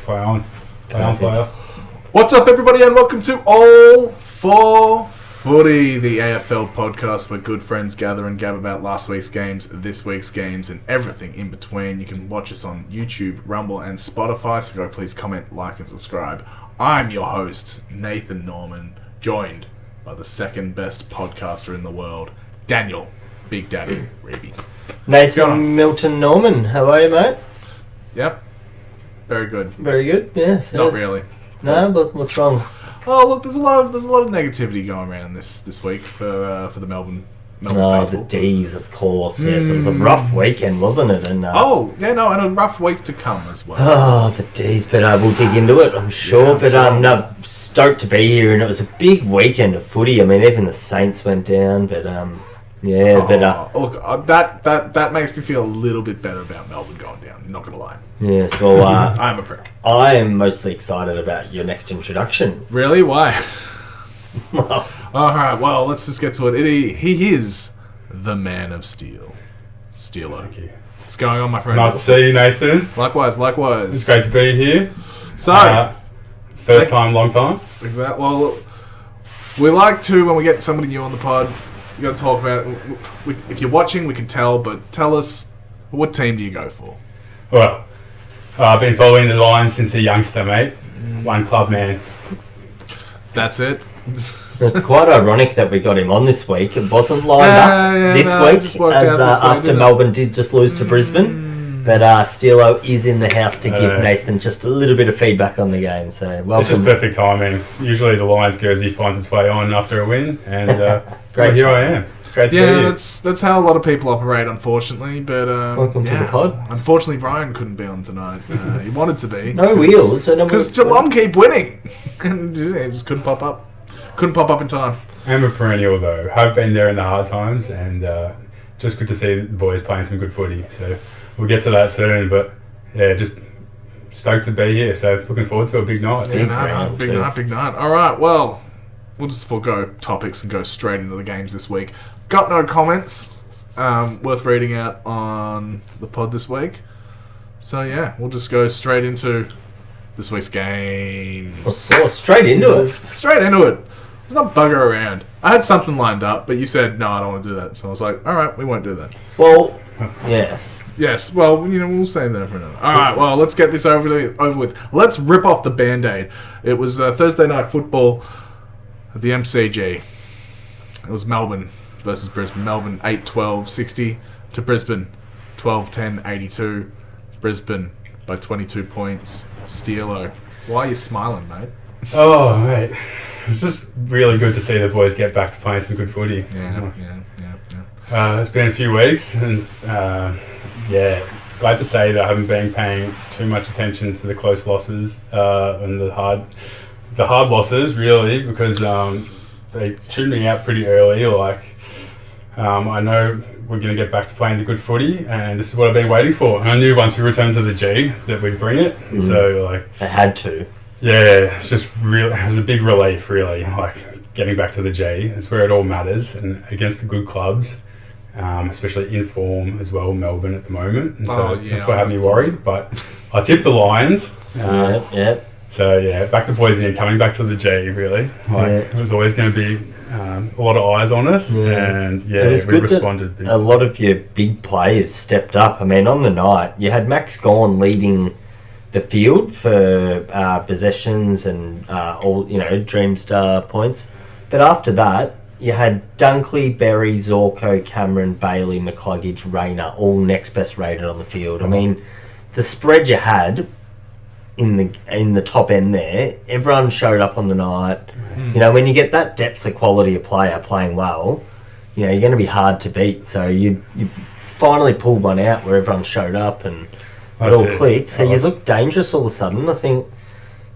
Play on. Player. What's up, everybody, and welcome to All for Footy, the AFL podcast where good friends gather and gab about last week's games, this week's games, and everything in between. You can watch us on YouTube, Rumble, and Spotify, so go please comment, like, and subscribe. I'm your host, Nathan Norman, joined by the second best podcaster in the world, Daniel Big Daddy Reeby. Nathan Milton Norman, how are you, mate? Yep, very good. Very good. Yes. Not really. No, but what's wrong? Oh, look, there's a lot of negativity going around this week for the Melbourne faithful. The D's, of course. Yes, it was a rough weekend, wasn't it? And and a rough week to come as well. Oh, the D's, but we'll dig into it, I'm sure. No, stoked to be here, and it was a big weekend of footy. I mean, even the Saints went down, but look, that makes me feel a little bit better about Melbourne going down. Not gonna lie. Yes, well, I'm a prick. I am mostly excited about your next introduction. Really? Why? Well, all right. Well, let's just get to it. He is the man of steel, Steelo. Thank you. What's going on, my friend? Nice to see you, Nathan. Likewise. It's great to be here. So, first time, long time. Exactly. Well, we like to, when we get somebody new on the pod, we got to talk about it. If you're watching, we can tell, but tell us, what team do you go for? Well, I've been following the Lions since a youngster, mate. One club man. That's it. it's quite ironic that we got him on this week. It wasn't lined up this week, as after Melbourne did just lose to Brisbane. But Steelo is in the house to give Nathan just a little bit of feedback on the game. So welcome. It's just perfect timing. Usually the Lions jersey finds its way on after a win, and here I am. Great to be here. That's how a lot of people operate, unfortunately. But welcome to the pod. Unfortunately, Brian couldn't be on tonight. He wanted to be. No wheels. Because Geelong keep winning, and it just couldn't pop up. Couldn't pop up in time. I'm a perennial though. I've been there in the hard times, and just good to see the boys playing some good footy. So we'll get to that soon. But yeah, just stoked to be here. So looking forward to a big night. Big night. All right. Well, we'll just forego topics and go straight into the games this week. Got no comments worth reading out on the pod this week. So yeah, we'll just go straight into this week's games. Straight into it. Let's not bugger around. I had something lined up, but you said, no, I don't want to do that. So I was like, all right, we won't do that. Well, yes. Yes, well, we'll save that for another. All right, well, let's get this over with. Let's rip off the Band-Aid. It was Thursday night football at the MCG. It was Melbourne versus Brisbane. Melbourne 8-12-60 to Brisbane 12-10-82. Brisbane by 22 points. Steelo. Why are you smiling, mate? Oh, mate. It's just really good to see the boys get back to playing some good footy. Yeah. It's been a few weeks, and glad to say that I haven't been paying too much attention to the close losses and the hard losses, really, because they tuned me out pretty early. I know we're going to get back to playing the good footy, and this is what I've been waiting for. And I knew once we returned to the G that we'd bring it. So, I had to. Yeah, it's just real. It was a big relief, really. Getting back to the G, it's where it all matters, and against the good clubs, especially in form as well, Melbourne at the moment. And so that's what had me worried. But I tipped the Lions. So back to boys again, coming back to the G, really. It was always going to be a lot of eyes on us, and we responded. A lot of your big players stepped up. I mean, on the night, you had Max Gawn leading the field for possessions and all Dreamstar points, but after that, you had Dunkley, Berry, Zorko, Cameron, Bailey, McCluggage, Rayner, all next best rated on the field. I mean, the spread you had in the top end there, everyone showed up on the night. When you get that depth of quality of player playing well, you're going to be hard to beat. So you finally pulled one out where everyone showed up and it all clicked. So you look dangerous all of a sudden. I think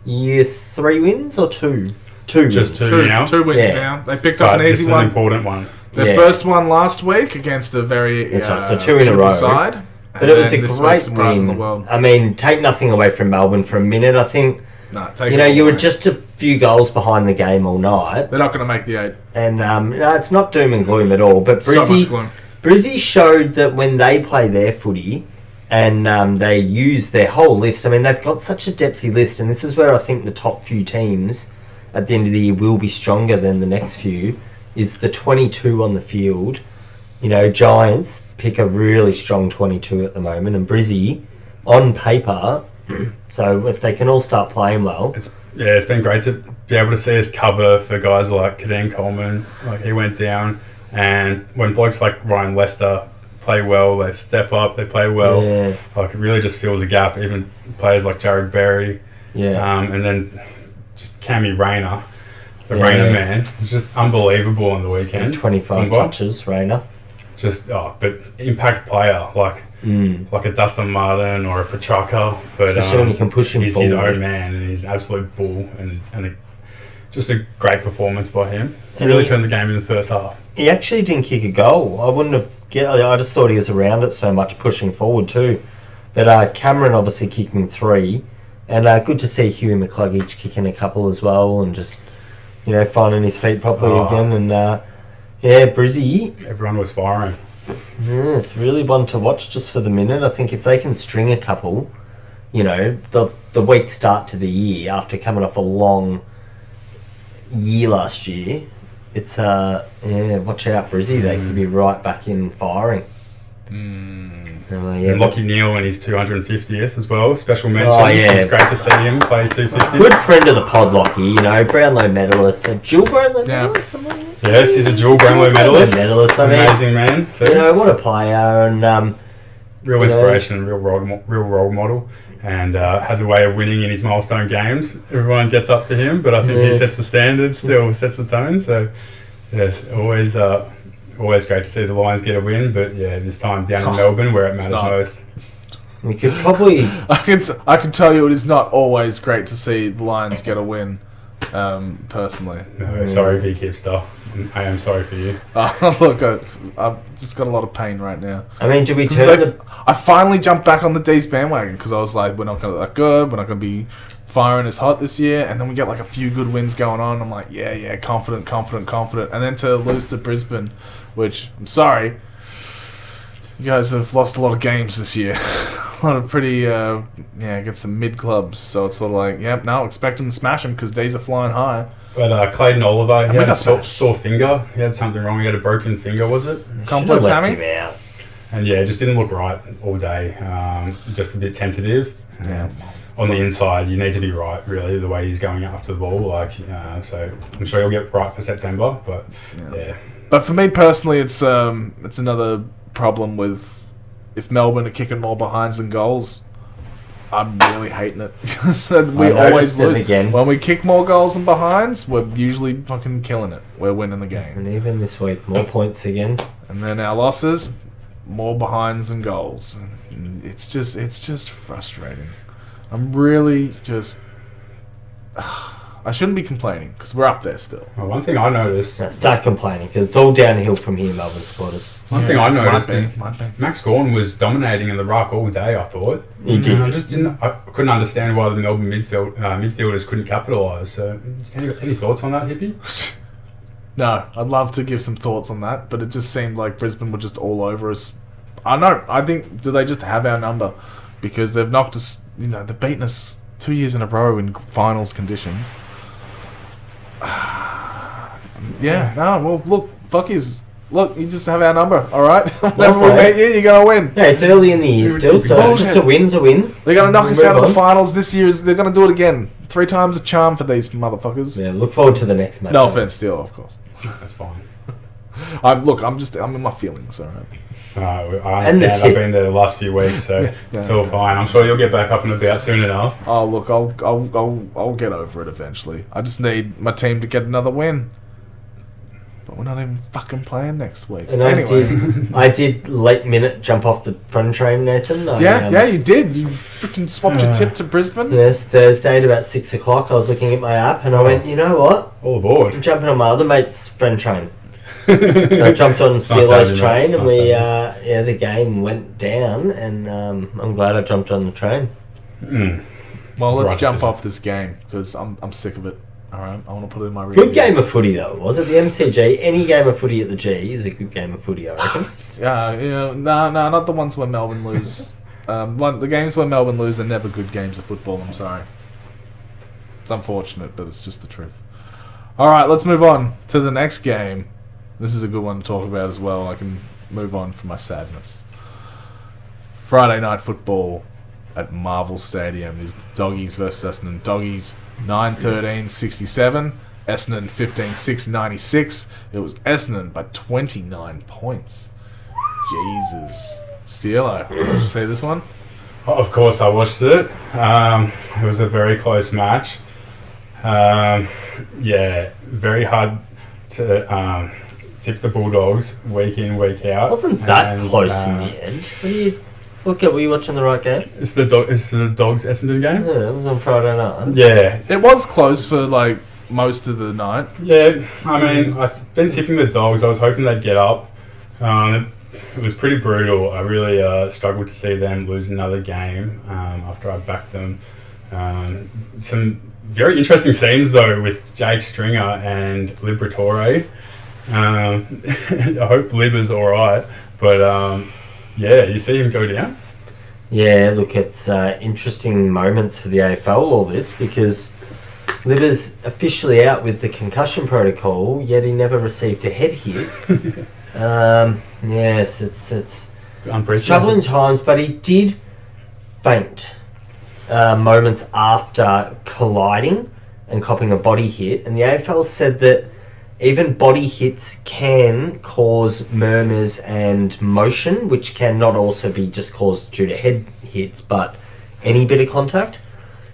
you 3 wins or 2? 2 wins. Just 2 now. 2 wins now. They picked up an easy one. An important one. Their first one last week against a very so 2 in a row. Side. But it was a great win. I mean, take nothing away from Melbourne for a minute. I think you were just a few goals behind the game all night. They're not going to make the 8. And it's not doom and gloom at all. But Brizzy showed that when they play their footy, and they use their whole list. I mean, they've got such a depthy list, and this is where I think the top few teams at the end of the year will be stronger than the next few, is the 22 on the field. You know, Giants pick a really strong 22 at the moment, and Brizzy, on paper, so if they can all start playing well... It's been great to be able to see us cover for guys like Kadeem Coleman. Like, he went down, and when blokes like Ryan Lester play well, they step up, they play well. Yeah. Like, it really just fills a gap. Even players like Jared Berry, and then just Cammy Rayner, Rayner man, it's just unbelievable on the weekend. 25 touches, Rayner. Just but impact player like a Dustin Martin or a Petrarca, but especially when you can push him he's forward. his own man, and he's an absolute bull, and just a great performance by him. He really turned the game in the first half. He actually didn't kick a goal. I just thought he was around it so much, pushing forward too. But Cameron obviously kicking 3, and good to see Huey McCluggage kicking a couple as well, and just finding his feet properly again. And Brizzy. Everyone was firing. Yeah, it's really one to watch just for the minute. I think if they can string a couple, the weak start to the year after coming off a long year last year, it's watch out, Brizzy. They could be right back in firing. And Lockie Neal in his 250th as well. Special mention. It's great to see him play 250. Good friend of the pod, Lockie. Brownlow medalist, a dual Brownlow medalist. Yes, he's a dual Brownlow medalist. Amazing man. Too. What a player, and real inspiration and real role model, and has a way of winning in his milestone games. Everyone gets up for him, but I think he sets the standard, still sets the tone. So yes, always great to see the Lions get a win, but this time down in Melbourne where it matters most. We could probably... I can tell you it is not always great to see the Lions get a win, personally. No, sorry, Big Hipster. I am sorry for you. Look, I've just got a lot of pain right now. I mean, did we turn I finally jumped back on the D's bandwagon because I was like, we're not going to be that good, we're not going to be firing as hot this year, and then we get like a few good wins going on. I'm like, confident, and then to lose to Brisbane, which I'm sorry, you guys have lost a lot of games this year. A lot of pretty against some mid clubs, so it's sort of like expect them to smash them because D's are flying high. But Clayton Oliver, he had a sore finger. He had something wrong. He had a broken finger, was it? Complex hammy. And it just didn't look right all day. Just a bit tentative. On the inside, you need to be right, really, the way he's going after the ball. So I'm sure he'll get right for September. But But for me personally, it's another problem with if Melbourne are kicking more behinds than goals. I'm really hating it because we always lose. Again. When we kick more goals than behinds, we're usually fucking killing it. We're winning the game. And even this week, more points again. And then our losses, more behinds than goals. And it's just frustrating. I'm really just... I shouldn't be complaining because we're up there still. Well, one thing I noticed... Now start complaining because it's all downhill from here, Melbourne supporters. One thing I noticed, Max Gawn was dominating in the ruck all day, I thought. He did. I couldn't understand why the Melbourne midfielders couldn't capitalise. So, any thoughts on that, Hippie? No, I'd love to give some thoughts on that, but it just seemed like Brisbane were just all over us. I know. I think, do they just have our number? Because they've knocked us, they've beaten us 2 years in a row in finals conditions. Look, fuckies. Look, you just have our number, alright? Whenever we beat you, you're going to win. Yeah, it's early in the year still, so it's just a win's a win. They're going to knock us out of the finals this year. They're going to do it again. 3 times a charm for these motherfuckers. Yeah, look forward to the next match. No offense, Steelo, of course. That's fine. I'm in my feelings, alright? I understand. I've been there the last few weeks, so it's all fine. I'm sure you'll get back up and about soon enough. Oh, look, I'll get over it eventually. I just need my team to get another win. But we're not even fucking playing next week. And anyway. I did late minute jump off the front train, Nathan. You did. You freaking swapped your tip to Brisbane. Yes, Thursday at about 6 o'clock. I was looking at my app and I went, you know what? All aboard. I'm jumping on my other mate's friend train. So I jumped on Steelo's train and the game went down, and I'm glad I jumped on the train. Well, let's jump off this game because I'm sick of it. All right, I want to put it in my review. Good game of footy though, was it? The MCG. Any game of footy at the G is a good game of footy, I reckon. No, not the ones where Melbourne lose. The games where Melbourne lose are never good games of football. I'm sorry. It's unfortunate, but it's just the truth. All right, let's move on to the next game. This is a good one to talk about as well. I can move on from my sadness. Friday night football at Marvel Stadium is Doggies versus Essendon. Doggies 9-13-67. Essendon 15-6-96. It was Essendon by 29 points. Jesus. Steelo, did you see this one? Of course, I watched it. It was a very close match. Very hard to tip the Bulldogs week in, week out. Wasn't that close in the end? Were you watching the right game? It's the Dogs Essendon game? Yeah, it was on Friday night. Yeah. It was close for like most of the night. Yeah, I mean, I've been tipping the Dogs. I was hoping they'd get up. It was pretty brutal. I really struggled to see them lose another game after I backed them. Some very interesting scenes, though, with Jake Stringer and Liberatore. I hope Lib's all right. But, you see him go down? Yeah, look, it's interesting moments for the AFL, all this, because Lib's officially out with the concussion protocol, yet he never received a head hit. Yes, it's troubling times, but he did faint moments after colliding and copping a body hit, and the AFL said that even body hits can cause murmurs and motion, which can not also be just caused due to head hits, but any bit of contact.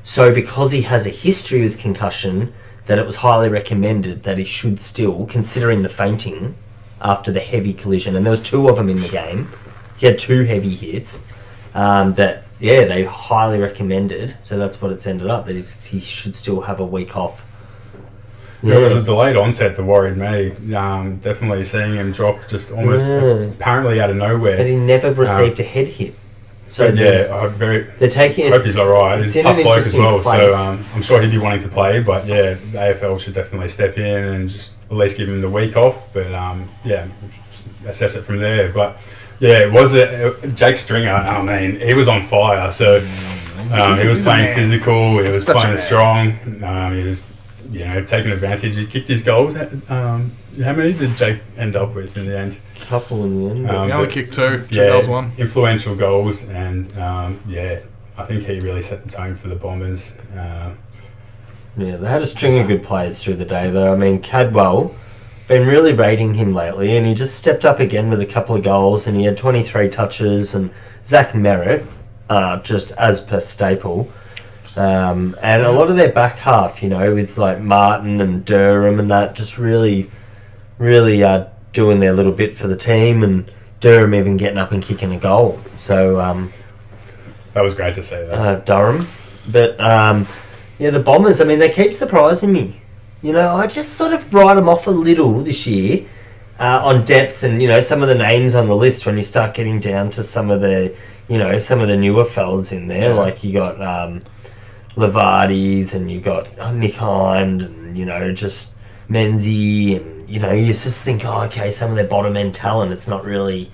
So because he has a history with concussion, that it was highly recommended that he should still, considering the fainting after the heavy collision, and there was 2 of them in the game, he had 2 heavy hits, they highly recommended, so that's what it's ended up, that he should still have a week off. Yeah. It was a delayed onset that worried me. Definitely seeing him drop just almost apparently out of nowhere. But he never received a head hit. So they're taking. Hope he's all right. He's a tough bloke as well, so I'm sure he'd be wanting to play. But the AFL should definitely step in and just at least give him the week off. But assess it from there. But it was Jake Stringer. I mean, he was on fire. So he was playing physical. He was playing strong. He was taking advantage. He kicked his goals. How many did Jake end up with in the end? Couple in the end. He only kicked 2 goals, 1. Influential goals, and I think he really set the tone for the Bombers. They had a string of good players through the day, though. I mean, Cadwell, been really rating him lately, and he just stepped up again with a couple of goals, and he had 23 touches, and Zach Merritt, just as per staple. And a lot of their back half, with like Martin and Durham and that, just really doing their little bit for the team, and Durham even getting up and kicking a goal. So that was great to see that. Durham. But the Bombers, I mean, they keep surprising me. I just sort of write them off a little this year on depth and, some of the names on the list when you start getting down to some of the, some of the newer fellas in there. Yeah. Like you got Levardi's and you got Nick Hind and, just Menzie and, you just think, some of their bottom end talent, it's not really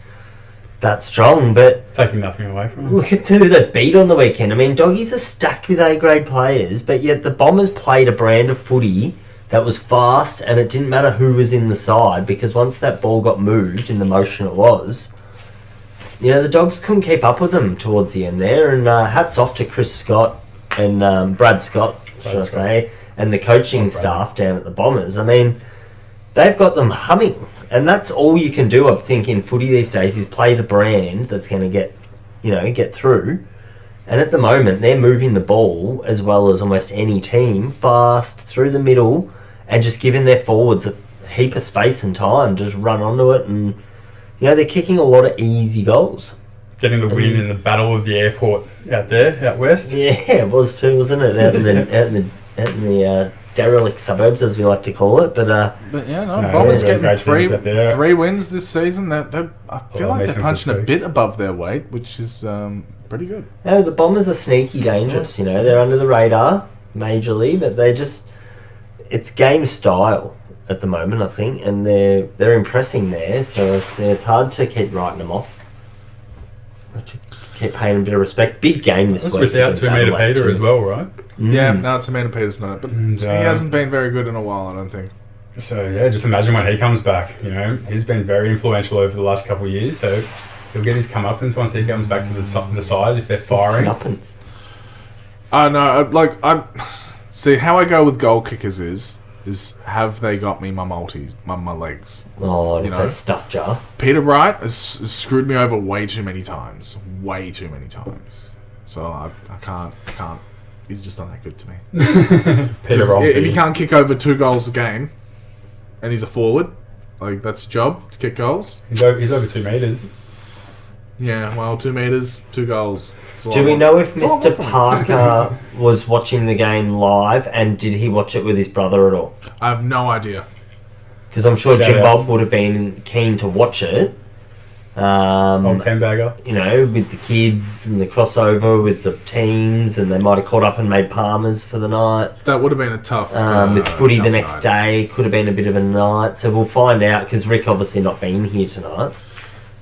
that strong, but taking nothing away from them. Look at who they beat on the weekend. I mean, Doggies are stacked with A-grade players, but yet the Bombers played a brand of footy that was fast, and it didn't matter who was in the side, because once that ball got moved in the motion it was, the Dogs couldn't keep up with them towards the end there, and hats off to Chris Scott and Brad Scott, and the coaching staff down at the Bombers. I mean, they've got them humming, and that's all you can do, I think, in footy these days, is play the brand that's going to get through. And at the moment, they're moving the ball as well as almost any team, fast through the middle, and just giving their forwards a heap of space and time to just run onto it. And they're kicking a lot of easy goals. Getting the win in the Battle of the Airport out west. Yeah, it was too, wasn't it? Out in the derelict suburbs, as we like to call it. Bombers getting three wins this season. I feel like they're punching a bit above their weight, which is pretty good. Yeah, the Bombers are sneaky dangerous. They're under the radar majorly, but it's game style at the moment, I think, and they're impressing there. So it's hard to keep writing them off. keep paying him a bit of respect. Big game this That's week. without against 2 metre Adelaide Peter too. as well, right? Yeah, no, Tomato Peter's not. But And, he hasn't been very good in a while, I don't think. So yeah, just imagine when he comes back. You know, he's been very influential over the last couple of years. So he'll get his comeuppance once he comes back to the side if they're firing. Comeuppance. I know, I see how I go with goal kickers is have they got me my multis, my legs? Oh, You know? that stuff jar. Peter Wright has screwed me over way too many times. So I can't. He's just not that good to me. Peter 'Cause Romkey. if he can't kick over 2 goals a game, and he's a forward, like that's his job to kick goals. He's over 2 metres. Yeah, well, 2 meters, 2 goals. That's all Do I we want. know if That's all I Mr. want from him. Parker was watching the game live, and did he watch it with his brother at all? I have no idea. Because I'm sure Jim Shout-outs. Bob would have been keen to watch it. Old 10-bagger. You know, with the kids and the crossover with the teams, and they might have caught up and made Palmers for the night. That would have been a tough. With footy the tough next night. day, could have been a bit of a night. So we'll find out, because Rick obviously not been here tonight.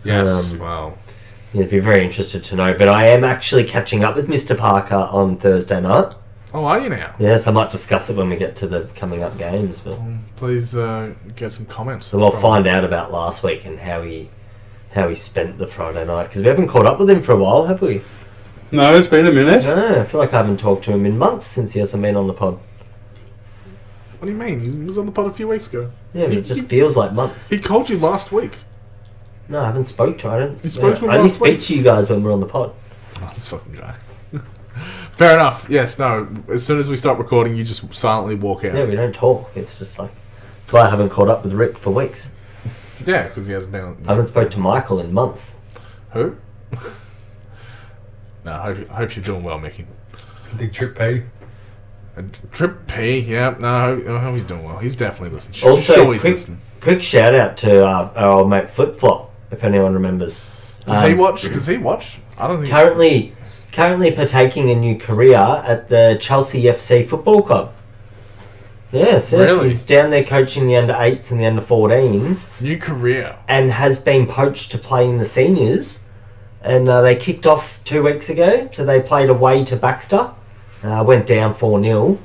Yes. Um, Well. You'd be very interested to know. But I am actually catching up with Mr. Parker on Thursday night. Oh, are you now? Yes, I might discuss it when we get to the coming up games. But Please get some comments. so we'll from find out about last week and how he spent the Friday night, because we haven't caught up with him for a while, have we? No, it's been a minute. No, I feel like I haven't talked to him in months since he hasn't been on the pod. What do you mean? He was on the pod a few weeks ago. Yeah, but it just feels like months. He called you last week. No, I haven't spoke to him. I don't. You spoke to him I only last speak week? to you guys when we're on the pod. Oh, this fucking guy. Fair enough. Yes, no. As soon as we stop recording, you just silently walk out. Yeah, we don't talk. It's just like that's why I haven't caught up with Rick for weeks. Yeah, because he hasn't been on. I haven't spoke to Michael in months. Who? No, I hope you're doing well, Mickey. Big Trip P. Trip P, yeah, no, I hope he's doing well. He's definitely listening. Also, Sure he's quick, listening. quick shout out to our old mate Flip Flop, if anyone remembers. Does he watch? Does he watch? I don't think. Currently partaking in a new career at the Chelsea FC Football Club. Yes, Really? he's down there coaching the under-8s and the under-14s, New career. and has been poached to play in the seniors. And they kicked off 2 weeks ago, so they played away to Baxter. Went down 4-0,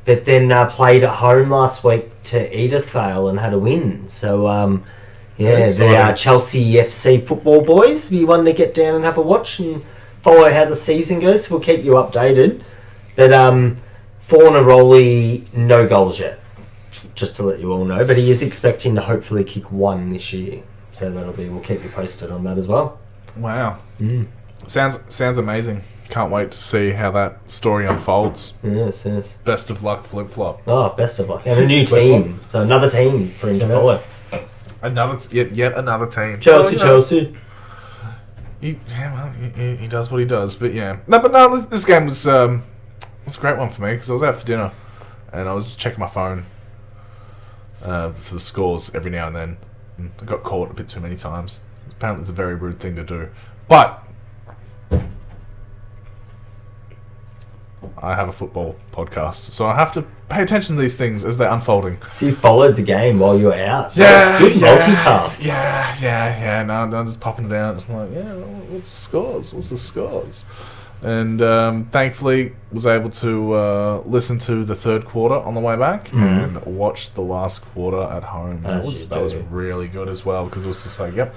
but then played at home last week to Edithvale and had a win. So, yeah, the Exciting. Chelsea FC football boys, we wanted to get down and have a watch and follow how the season goes. So we'll keep you updated. But Fornaroli, no goals yet, just to let you all know. But he is expecting to hopefully kick 1 this year. So we'll keep you posted on that as well. Wow. Sounds amazing. Can't wait to see how that story unfolds. Yes. Best of luck, Flip Flop. Oh, best of luck. And a new team. So another team for him to follow. Yet another team. Chelsea. He does what he does, but yeah. No, this game was a great one for me because I was out for dinner and I was just checking my phone for the scores every now and then. And I got caught a bit too many times. Apparently, it's a very rude thing to do, but I have a football podcast, so I have to pay attention to these things as they're unfolding. So you followed the game while you were out. Yeah, Good yeah, multitask. Yeah. No, I'm just popping it down. Just like, yeah, what's the scores? And thankfully was able to listen to the third quarter on the way back and watch the last quarter at home. That was really good as well because it was just like, yep.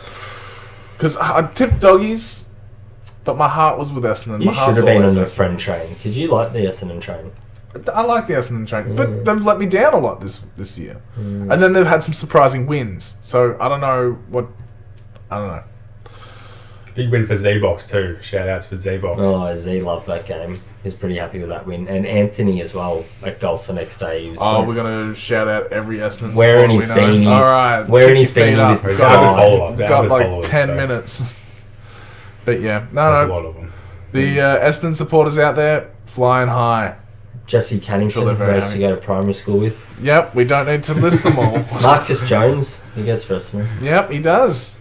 Because I tipped doggies, but my heart was with Essendon. You My should heart's have been on always the Essendon. friend train because you like the Essendon train. I like the Essendon train, but they've let me down a lot this year. And then they've had some surprising wins. So I don't know. Big win for Z-Box too. Shout outs for Z-Box. Oh, Z loved that game. He's pretty happy with that win. And Anthony as well at golf the next day. He was We're going to shout out every Essendon Wearing supporter his we know. beanie. All right. Wearing kick his your feet beanie up. with We've got a follow-up. We've got like followers, 10 so minutes. But yeah, There's a no. lot of them. The Essendon supporters out there, flying high. Jesse Cannington, Sure they're who I very used to happy. go to primary school with. Yep, we don't need to list them all. Marcus Jones, he goes for Essendon. Yep, he does.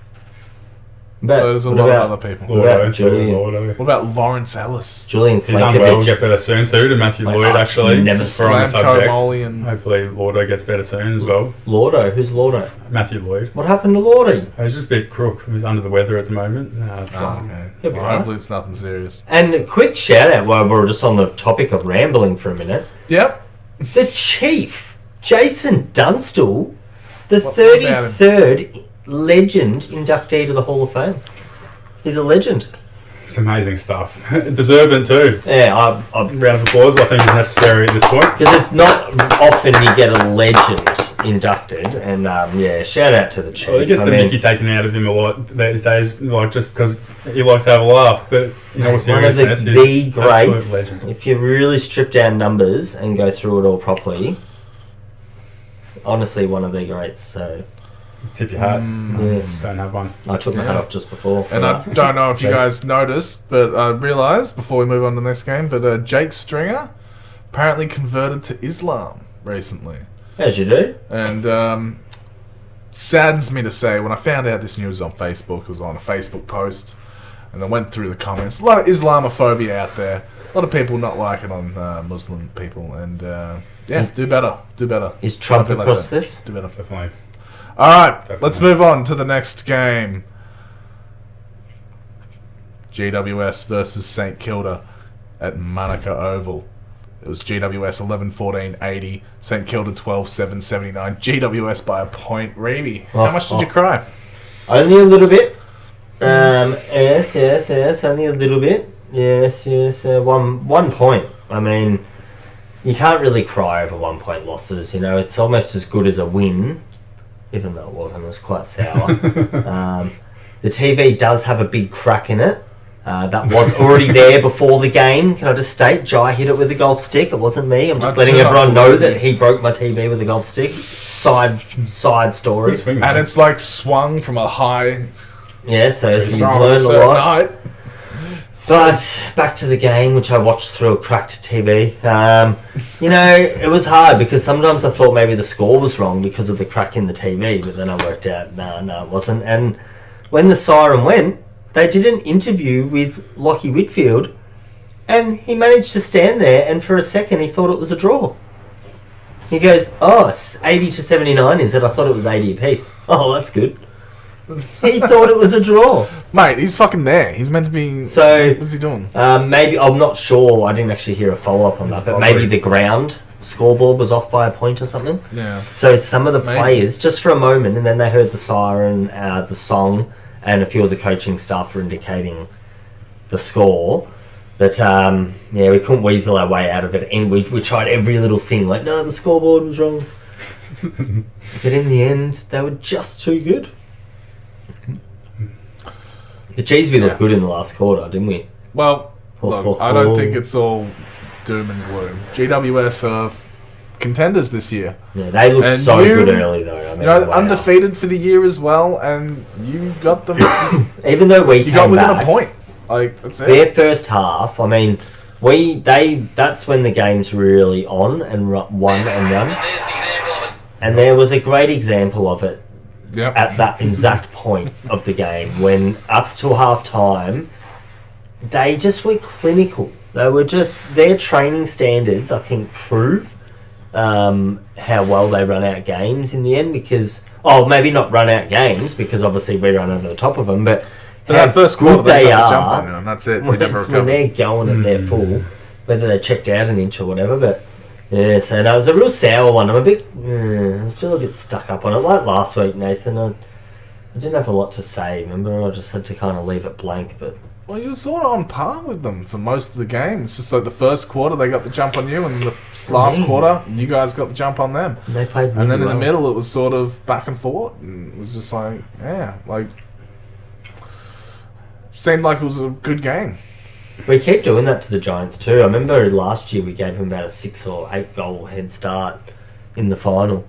But So there's a lot of other people. What about Julian? What about Lawrence Ellis? Julian He's done well. Will Slankovic. get better soon too. To Matthew Like, Lloyd actually. never For on the Slam subject. Comolli and Hopefully Lordo gets better soon as well. Lordo? Who's Lordo? Matthew Lloyd. What happened to Lordy? He's just a bit crook. He's under the weather at the moment. okay. He'll be Well, right. hopefully it's nothing serious. And a quick shout out while we're just on the topic of rambling for a minute. Yep. The Chief, Jason Dunstall, the What about him? 33rd legend inductee to the Hall of Fame. He's a legend. It's amazing stuff. Deserving too. Yeah, I Round of applause I think is necessary at this point. because it's not often you get a legend inducted, and yeah, shout out to the Chief. Well, he gets the mickey taken out of him a lot these days, like just because he likes to have a laugh. But in all one of seriousness, the he's an absolute greats. legend. If you really strip down numbers and go through it all properly, honestly, one of the greats. So Tip your hat. yeah. Don't have one. I took my hat off just before. And I don't know if you guys noticed, but I realised before we move on to the next game, but Jake Stringer apparently converted to Islam recently. As you do. And saddens me to say, when I found out this news on Facebook, it was on a Facebook post, and I went through the comments. A lot of Islamophobia out there. A lot of people not liking on Muslim people. And yeah, do better. Do better. Is Trump Don't be like across that. this? Do better. Definitely. Alright, Definitely. let's move on to the next game. GWS versus St Kilda at Monaco Oval. It was GWS 11-14-80, St Kilda 12-7-79, GWS by a point. Reeby, how much did you cry? Only a little bit. Yes, only a little bit. Yes. 1 point. I mean, you can't really cry over 1 point losses. You know, it's almost as good as a win, even though it wasn't. It was quite sour. The TV does have a big crack in it. That was already there before the game. Can I just state, Jai hit it with a golf stick. It wasn't me. I'm just letting everyone know that he broke my TV with a golf stick. Side story. Good swing, And man. it's like swung from a high Yeah, so he's on a learned a certain lot. night. But back to the game, which I watched through a cracked TV. You know, it was hard because sometimes I thought maybe the score was wrong because of the crack in the TV, but then I worked out, no, it wasn't. And when the siren went, they did an interview with Lockie Whitfield, and he managed to stand there, and for a second he thought it was a draw. He goes, it's 80-79, is it? I thought it was 80 apiece. Oh, that's good. He thought it was a draw. Mate, he's fucking there. He's meant to be... So... What's he doing? Maybe, I'm not sure, I didn't actually hear a follow-up on that, but maybe the ground scoreboard was off by a point or something. Yeah. So some of the Maybe. players, just for a moment, and then they heard the siren, the song, and a few of the coaching staff were indicating the score. But, yeah, we couldn't weasel our way out of it, and we tried every little thing, like, no, the scoreboard was wrong. But in the end, they were just too good. But geez, we looked good in the last quarter, didn't we? Well, look, I don't think it's all doom and gloom. GWS are contenders this year. Yeah, they looked And so you- good early, though. I mean, You know, wow. undefeated for the year as well, and you got them. Even though we You got came within back, a point. Like, that's their it. first half, I mean, that's when the game's really on and won and run. And there was a great example of it Yep. at that exact point of the game when up to half time they just were clinical. They were just, their training standards I think prove how well they run out games in the end, because maybe not run out games because obviously we run over the top of them, but how that first quarter, good they got the jump are on you, and that's it. They when, never when recovered. they're going at their full, whether they checked out an inch or whatever. But yeah, so no, it was a real sour one. I'm still a bit stuck up on it. Like last week, Nathan, I didn't have a lot to say. Remember, I just had to kind of leave it blank. But Well, you were sort of on par with them for most of the game. It's just like the first quarter, they got the jump on you, and the last quarter, you guys got the jump on them. they played really And then in well. the middle, it was sort of back and forth. And it was just like, seemed like it was a good game. We keep doing that to the Giants too. I remember last year we gave them about a 6 or 8 goal head start in the final.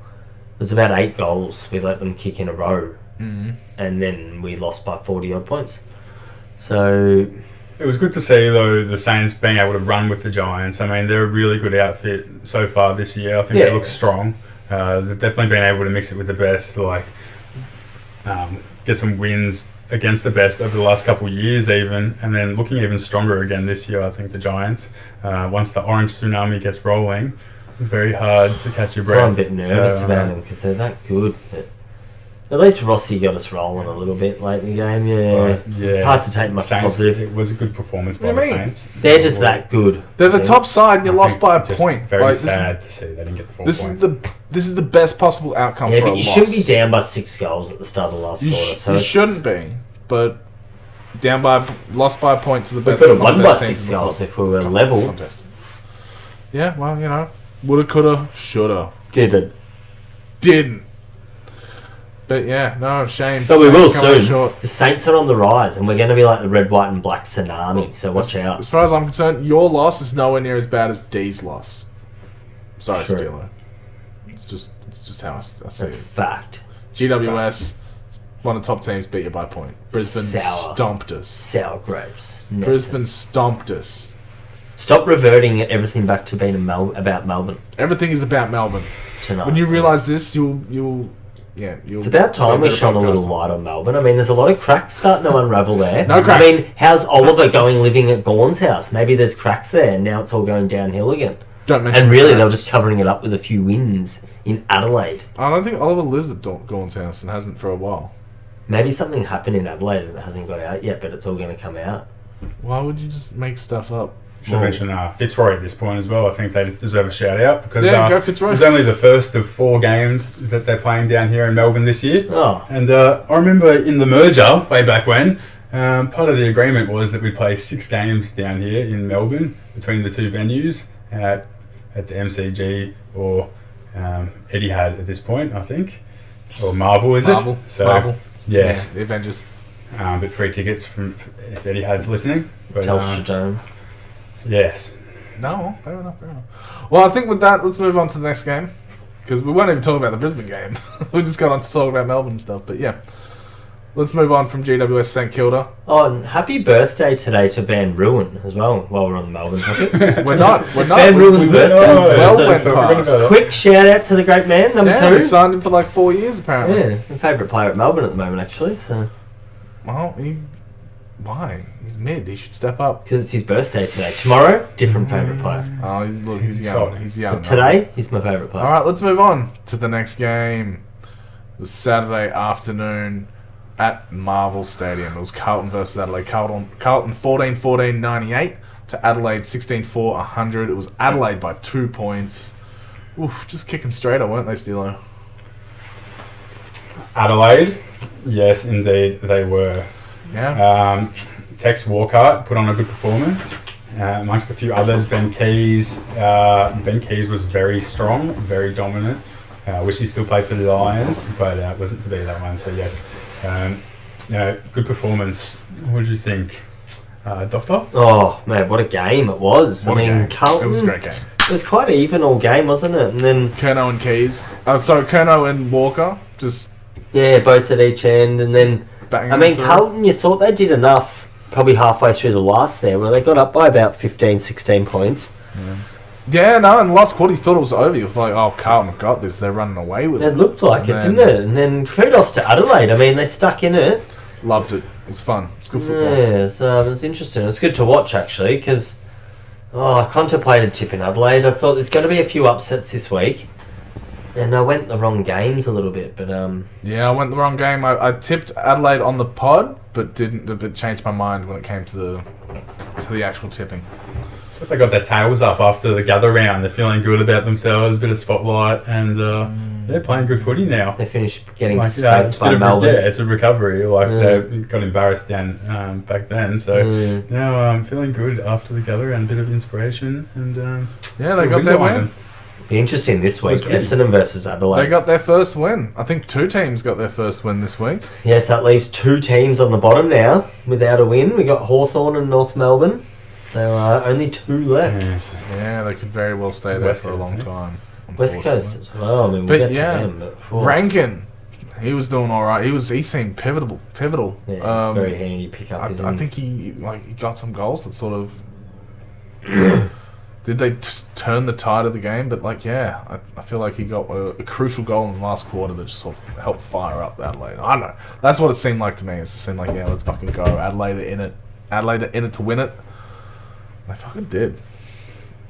It was about 8 goals we let them kick in a row, and then we lost by 40 odd points. So It was good to see, though, the Saints being able to run with the Giants. I mean, they're a really good outfit so far this year. I think they look strong. They've definitely been able to mix it with the best, get some wins against the best over the last couple of years even, and then looking even stronger again this year, I think, the Giants. Once the orange tsunami gets rolling, very hard to catch your breath. I'm a bit nervous about them because they're that good. But at least Rossi got us rolling a little bit late in the game. It's hard to take much Saints, positive. It was a good performance by the Saints. They're just that good. They're the top side and you lost by a point. Very sad to see they didn't get the 4 points. This is the best possible outcome for a loss. But you shouldn't be down by 6 goals at the start of the last quarter. So you shouldn't be, but lost by a point to the we best. could have won by 6 goals if we were level. Contest. Yeah, well, woulda, coulda, shoulda. Didn't. But yeah, no, shame. But we will soon. soon. The Saints are on the rise, and we're going to be like the red, white, and black tsunami. So watch out. As far as I'm concerned, your loss is nowhere near as bad as D's loss. Sorry, True. Steelo. It's just how I see That's it. fact. GWS, one of the top teams, beat you by a point. Brisbane stomped us. Sour grapes. Brisbane stomped us. Stop reverting everything back to being about Melbourne Everything is about Melbourne. tonight. When you realise this, you'll. It's about time we shone a little light on Melbourne. I mean, there's a lot of cracks starting to unravel there. No cracks. I mean, how's Oliver living at Gawn's house? Maybe there's cracks there, and now it's all going downhill again. Don't mention. And really, they were just covering it up with a few wins in Adelaide. I don't think Oliver lives at Gawn's house and hasn't for a while. Maybe something happened in Adelaide and it hasn't got out yet, but it's all going to come out. Why would you just make stuff up? Should mention Fitzroy at this point as well. I think they deserve a shout out because go Fitzroy. It's only the first of 4 games that they're playing down here in Melbourne this year. Oh. And I remember in the merger way back when, part of the agreement was that we'd play 6 games down here in Melbourne between the 2 venues at the MCG or Etihad at this point, I think, or Marvel, is Marvel. it? So, Marvel. Yes, yeah, the Avengers. But free tickets from if Etihad's listening. But, Telstra Dome. Yes. No, fair enough. Well, I think with that, let's move on to the next game. Because we weren't even talking about the Brisbane game. We just got on to talk about Melbourne stuff. But yeah, let's move on from GWS St Kilda. Oh, and happy birthday today to Van Ruin as well, while we're on the Melbourne topic. We're not. Van Ruin's birthday. Went past. Quick shout out to the great man, number 2. He signed him for like 4 years, apparently. Yeah, my favourite player at Melbourne at the moment, actually. So. Well, why? He's mid. He should step up. Because it's his birthday today. Tomorrow, different favourite player. Oh, he's young. He's young. But today, he's my favourite player. All right, let's move on to the next game. It was Saturday afternoon at Marvel Stadium. It was Carlton versus Adelaide. Carlton 14-14-98 to Adelaide 16-4-100. It was Adelaide by 2 points. Oof, just kicking straighter, weren't they, Steelo? Adelaide, yes, indeed, they were. Yeah. Tex Walker put on a good performance. Amongst a few others, Ben Keys. Ben Keys was very strong, very dominant. I wish he still played for the Lions, but it wasn't to be that one. So yes, good performance. What did you think, Doctor? Oh man, what a game it was! Carlton. It was a great game. It was quite even all game, wasn't it? And then Curnow and Keys. Curnow and Walker just both at each end, and then. Carlton, you thought they did enough probably halfway through the last there, where they got up by about 15, 16 points. Yeah, no, in the last quarter you thought it was over. You was like, oh, Carlton have got this. They're running away with it. It looked like it, didn't it? And then kudos to Adelaide. I mean, they stuck in it. Loved it. It was fun. It's good football. Yeah, it was interesting. It's good to watch, actually, because I contemplated tipping Adelaide. I thought there's going to be a few upsets this week. And I went the wrong games a little bit, but yeah, I went the wrong game. I tipped Adelaide on the pod, but changed my mind when it came to the actual tipping. But they got their tails up after the gather round. They're feeling good about themselves, a bit of spotlight, and they're playing good footy now. They finished getting spanked by Melbourne. It's a recovery. They got embarrassed down back then, so now I'm feeling good after the gather round. A bit of inspiration, and they got their win. Be interesting this week. Essendon versus Adelaide. They got their first win. I think 2 teams got their first win this week. Yes, that leaves 2 teams on the bottom now without a win. We got Hawthorn and North Melbourne. There are only 2 left. Yes. Yeah, they could very well stay there for a long time. West Coast as well. I mean, we'll get to them. Rankin, he was doing all right. He seemed pivotal. Yeah, it's very handy pick up. I think he got some goals that sort of Did they turn the tide of the game? But, I feel like he got a crucial goal in the last quarter that just sort of helped fire up Adelaide. I don't know. That's what it seemed like to me. It seemed like, let's fucking go. Adelaide are in it. Adelaide are in it to win it. They fucking did.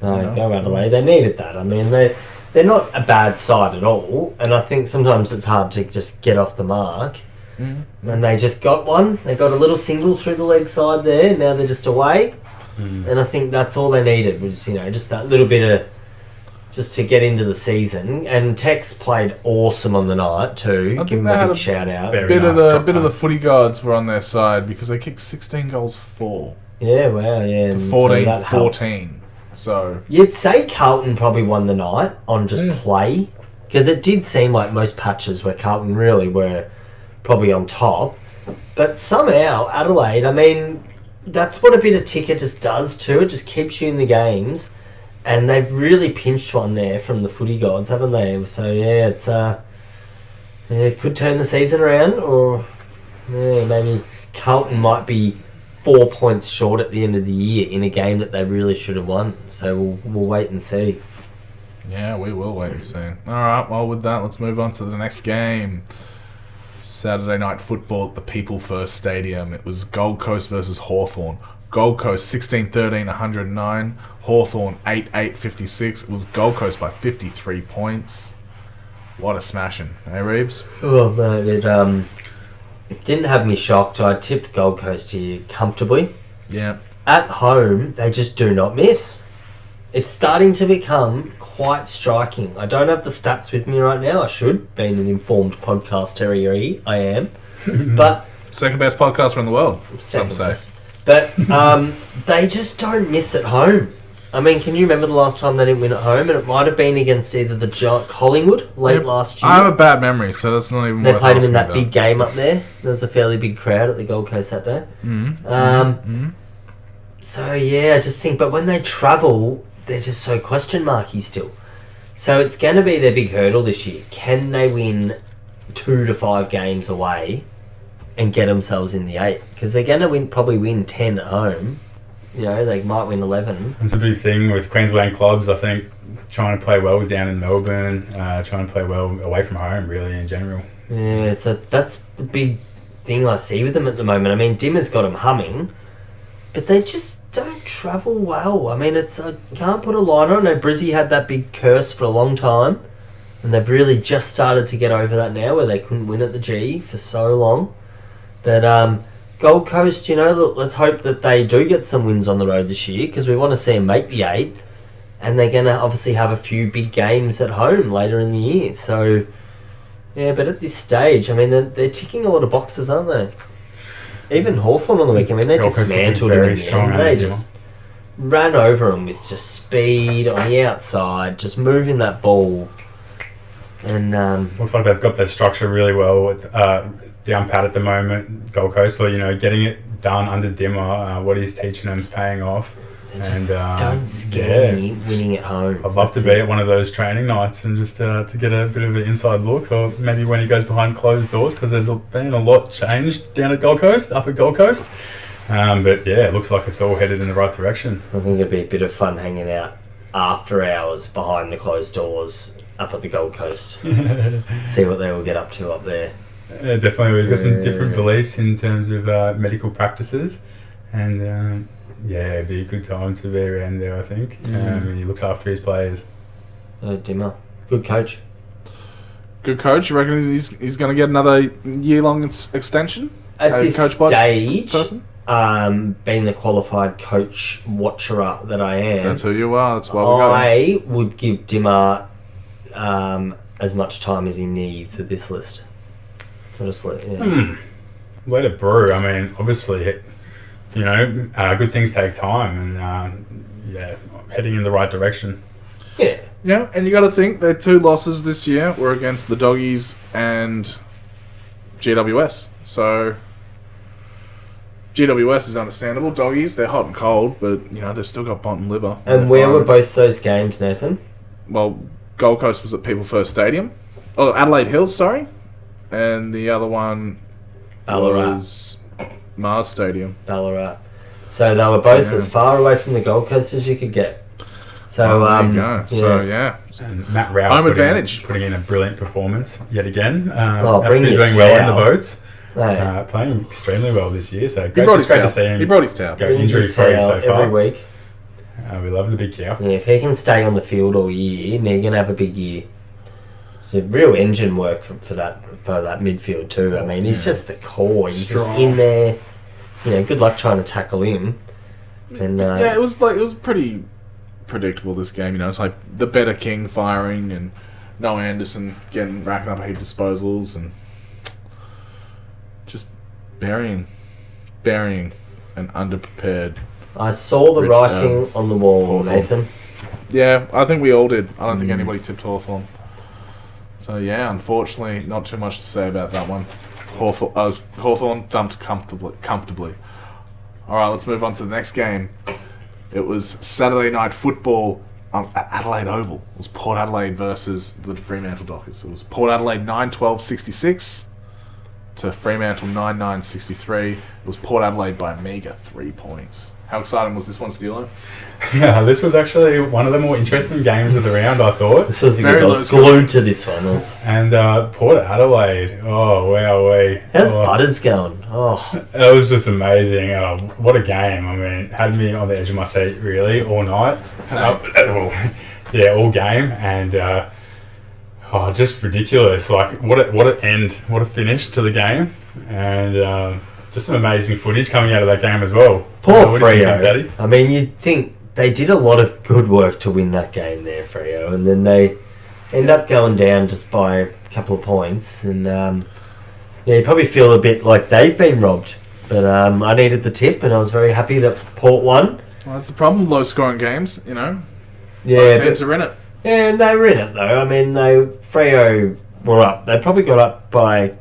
No, go Adelaide. They needed that. I mean, they're not a bad side at all, and I think sometimes it's hard to just get off the mark. And they just got one. They got a little single through the leg side there. Now they're just away. And I think that's all they needed was, just that little bit of... just to get into the season. And Tex played awesome on the night too. Give him a big shout out. Bit of the footy guards were on their side because they kicked 16 goals for. Yeah, wow, yeah. To 14. So you'd say Carlton probably won the night on just play, because it did seem like most patches where Carlton really were probably on top. But somehow Adelaide, I mean, that's what a bit of ticker just does too. It just keeps you in the games. And they've really pinched one there from the footy gods, haven't they? So, it's... it could turn the season around, or maybe Carlton might be 4 points short at the end of the year in a game that they really should have won. So, we'll wait and see. Yeah, we will wait and see. All right, well, with that, let's move on to the next game. Saturday night football at the People First Stadium. It was Gold Coast versus Hawthorn. Gold Coast 16-13, 109. Hawthorn 8-8, 56. It was Gold Coast by 53 points. What a smashing, Reeves? Oh, no, it didn't have me shocked. I tipped Gold Coast here comfortably. Yeah. At home, they just do not miss. It's starting to become quite striking. I don't have the stats with me right now. I should. Being an informed podcaster, I am. But second best podcaster in the world, some say. But they just don't miss at home. I mean, can you remember the last time they didn't win at home? And it might have been against either the Collingwood late last year. I have a bad memory, so that's not even they worth played them in asking that big game up there. There was a fairly big crowd at the Gold Coast that day. So, I just think... But when they travel, they're just so question marky still. So it's going to be their big hurdle this year. Can they win 2 to 5 games away and get themselves in the 8? Because they're going to probably win 10 at home. They might win 11. It's a big thing with Queensland clubs, I think, trying to play well down in Melbourne, trying to play well away from home, really, in general. Yeah, so that's the big thing I see with them at the moment. I mean, Dimmer's got them humming, but they just don't travel well. I mean, I can't put a line on. I know Brizzy had that big curse for a long time, and they've really just started to get over that now, where they couldn't win at the G for so long. But Gold Coast, look, let's hope that they do get some wins on the road this year, because we want to see them make the 8, and they're going to obviously have a few big games at home later in the year. So, but at this stage, I mean, they're ticking a lot of boxes, aren't they? Even Hawthorn on the week, I mean, they dismantled them in the end. They just ran over them with just speed on the outside, just moving that ball. And looks like they've got their structure really well down pat at the moment, Gold Coast. So, getting it done under Dimmer, what he's teaching them is paying off. And don't scare me winning at home. I'd love to be at one of those training nights and just to get a bit of an inside look, or maybe when he goes behind closed doors, because there's been a lot changed down at Gold Coast, up at Gold Coast. But it looks like it's all headed in the right direction. I think it'd be a bit of fun hanging out after hours behind the closed doors up at the Gold Coast. See what they will get up to up there. Yeah, definitely. We've got some different beliefs in terms of medical practices, and it'd be a good time to be around there, I think. He looks after his players. Dimmer, good coach. Good coach. You reckon he's going to get another year-long extension? At this stage, being the qualified coach watcher that I am, that's who you are. That's why we got him. I would give Dimmer as much time as he needs with this list. Honestly, Let it brew. I mean, obviously, good things take time, and heading in the right direction. Yeah, and you got to think their 2 losses this year were against the Doggies and GWS. So GWS is understandable. Doggies, they're hot and cold, but they've still got bottom liver. And where were both those games, Nathan? Well, Gold Coast was at People First Stadium. Oh, Adelaide Hills, sorry. And the other one was Mars Stadium. Ballarat. So they were both as far away from the Gold Coast as you could get. So there you go. yes. So yeah, And Matt Rowell home advantage. putting in a brilliant performance yet again. Bring He's your doing well in the towel. votes. Hey, Playing extremely well this year. So He great, brought just his great to towel. see him He brought his towel. go brings injury his free tail so far. every week. We love the big cow. Yeah, if he can stay on the field all year, then you're gonna have a big year. It's a real engine work for that midfield too. I mean, he's just the core. He's Strong. just in there. You know, good luck trying to tackle him. And Yeah, it was pretty predictable this game. You know, it's like the better King firing and Noah Anderson racking up a heap of disposals and just burying an underprepared. I saw the writing on the wall, Hawthorn. Nathan. Yeah, I think we all did. I don't think anybody tipped Hawthorn. So yeah, unfortunately, not too much to say about that one. Hawthorn thumped comfortably. All right, let's move on to the next game. It was Saturday night football at Adelaide Oval. It was Port Adelaide versus the Fremantle Dockers. It was Port Adelaide 9-12-66 to Fremantle 9-9-63. It was Port Adelaide by a meagre 3 points. How exciting was this one, Steelo? Yeah, this was actually one of the more interesting games of the round, I thought. This was Very I low was scoring. glued to this one. And Port Adelaide, oh wow, How's Butters going? Oh, it was just amazing. What a game! I mean, had me on the edge of my seat really all night. All game, and just ridiculous. Like what an end, what a finish to the game, and just some amazing footage coming out of that game as well. poor What do you think, Freo. Daddy? I mean, you'd think they did a lot of good work to win that game there, Freo, and then they end up going down just by a couple of points, and you probably feel a bit like they've been robbed. But I needed the tip, and I was very happy that Port won. Well, that's the problem with low-scoring games, you know. Yeah, Both teams are in it. and they were in it though. I mean, Freo were up. They probably got up by,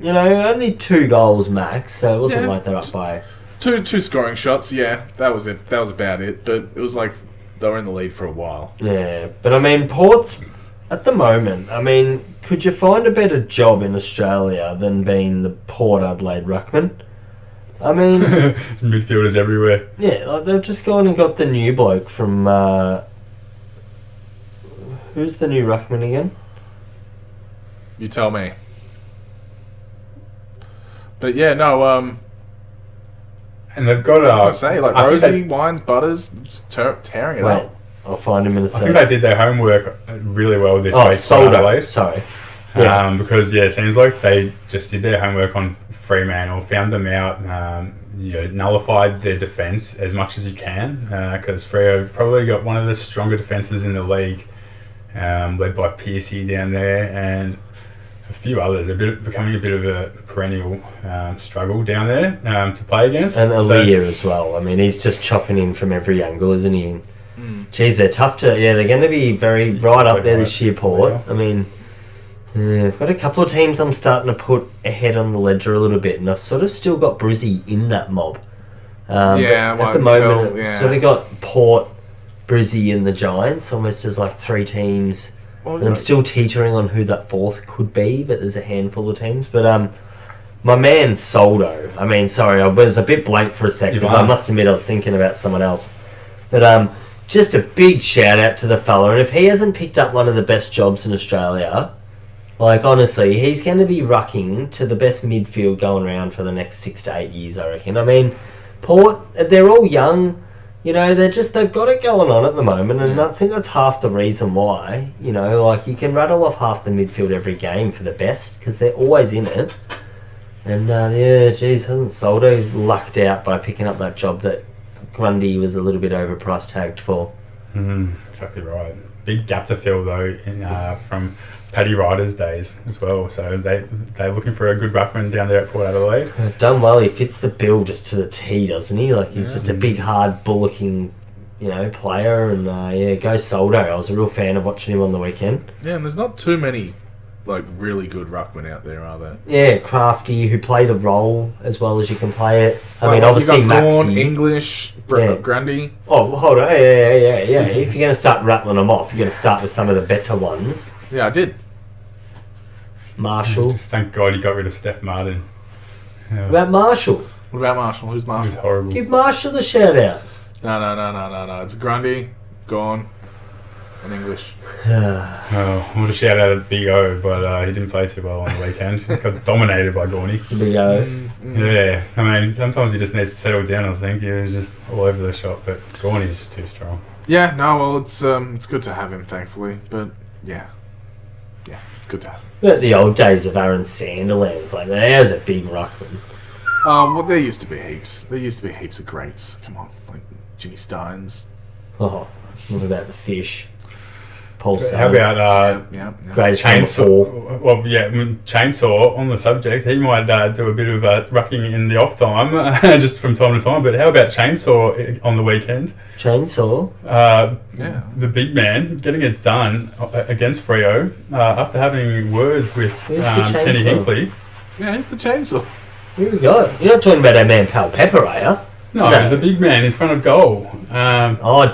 only 2 goals max. So it wasn't like they're up by. Two scoring shots, yeah, that was it. That was about it. But it was like they were in the lead for a while. Yeah, but I mean, Port's at the moment. I mean, could you find a better job in Australia than being the Port Adelaide ruckman? I mean, Midfielders everywhere. yeah, like they've just gone and got the new bloke from. Who's the new ruckman again? You tell me. But yeah, no. And they've got I say like I think Rosie, Wines, Butters, just tearing it Wait, up. I'll find him in a I think second. they did their homework really well this Oh, week. Soldo. Adelaide. Sorry. Yeah. Because it seems like they just did their homework on Fremantle, found them out, nullified their defence as much as you can. Because Freo probably got one of the stronger defences in the league, led by Piercy down there and a few others. They're becoming a bit of a perennial struggle down there to play against. And Aaliyah as well. I mean, he's just chopping in from every angle, isn't he? Geez, they're tough to. Yeah, they're going to be right up there this year, Port. I mean, I've got a couple of teams I'm starting to put ahead on the ledger a little bit, and I've sort of still got Brizzy in that mob. Yeah, but at the moment, I've sort of got Port, Brizzy, and the Giants almost as like 3 teams. Well, And I'm still teetering on who that 4th could be, but there's a handful of teams. But my man Soldo, I mean, sorry, I was a bit blank for a sec because I must admit I was thinking about someone else. But just a big shout out to the fella, and if he hasn't picked up one of the best jobs in Australia, like honestly, he's going to be rucking to the best midfield going around for the next 6 to 8 years, I reckon. I mean, Port, they're all young. They've got it going on at the moment, and I think that's half the reason why. Like you can rattle off half the midfield every game for the best because they're always in it. And hasn't Soldo lucked out by picking up that job that Grundy was a little bit overpriced tagged for? Exactly right. Big gap to fill though from Paddy Ryder's days as well. So they're looking for a good ruckman down there at Port Adelaide. They've done well. He fits the bill just to the T, doesn't he? Like he's just a big, hard, bullocking, player. And go Soldo. I was a real fan of watching him on the weekend. Yeah, and there's not too many like really good ruckmen out there, are there? Yeah, crafty who play the role as well as you can play it. I mean, obviously you got Gorn, Maxi. English, Grundy. Oh, well, hold on. Yeah. If you're going to start rattling them off, you're going to start with some of the better ones. Yeah, I did. Marshall. Just thank God he got rid of Steph Martin. What about Marshall? What about Marshall? Who's It was Marshall? horrible. Give Marshall the shout out. No. It's Grundy, Gorn, in English. Oh, I want to shout out at Big O, but he didn't play too well on the weekend. He got dominated by Gorney. Big O. Yeah, I mean, sometimes he just needs to settle down, I think. He was just all over the shop, but Gorney's just too strong. Yeah, no, well, it's good to have him, thankfully. But, yeah, it's good to have him. But the old days of Aaron Sanderlands, like, there's a big ruckman. Well, there used to be heaps. There used to be heaps of greats. Come on, like Jimmy Steins. Oh, what about the fish? Paul How about greatest Chainsaw? Well, yeah, Chainsaw, on the subject, he might do a bit of rucking in the off time, just from time to time. But how about Chainsaw on the weekend? Chainsaw? The big man getting it done against Freo after having words with Kenny Hinkley. Yeah, he's the Chainsaw. Here we go. You're not talking about our man Pal Pepper, are you? No, the big man in front of goal.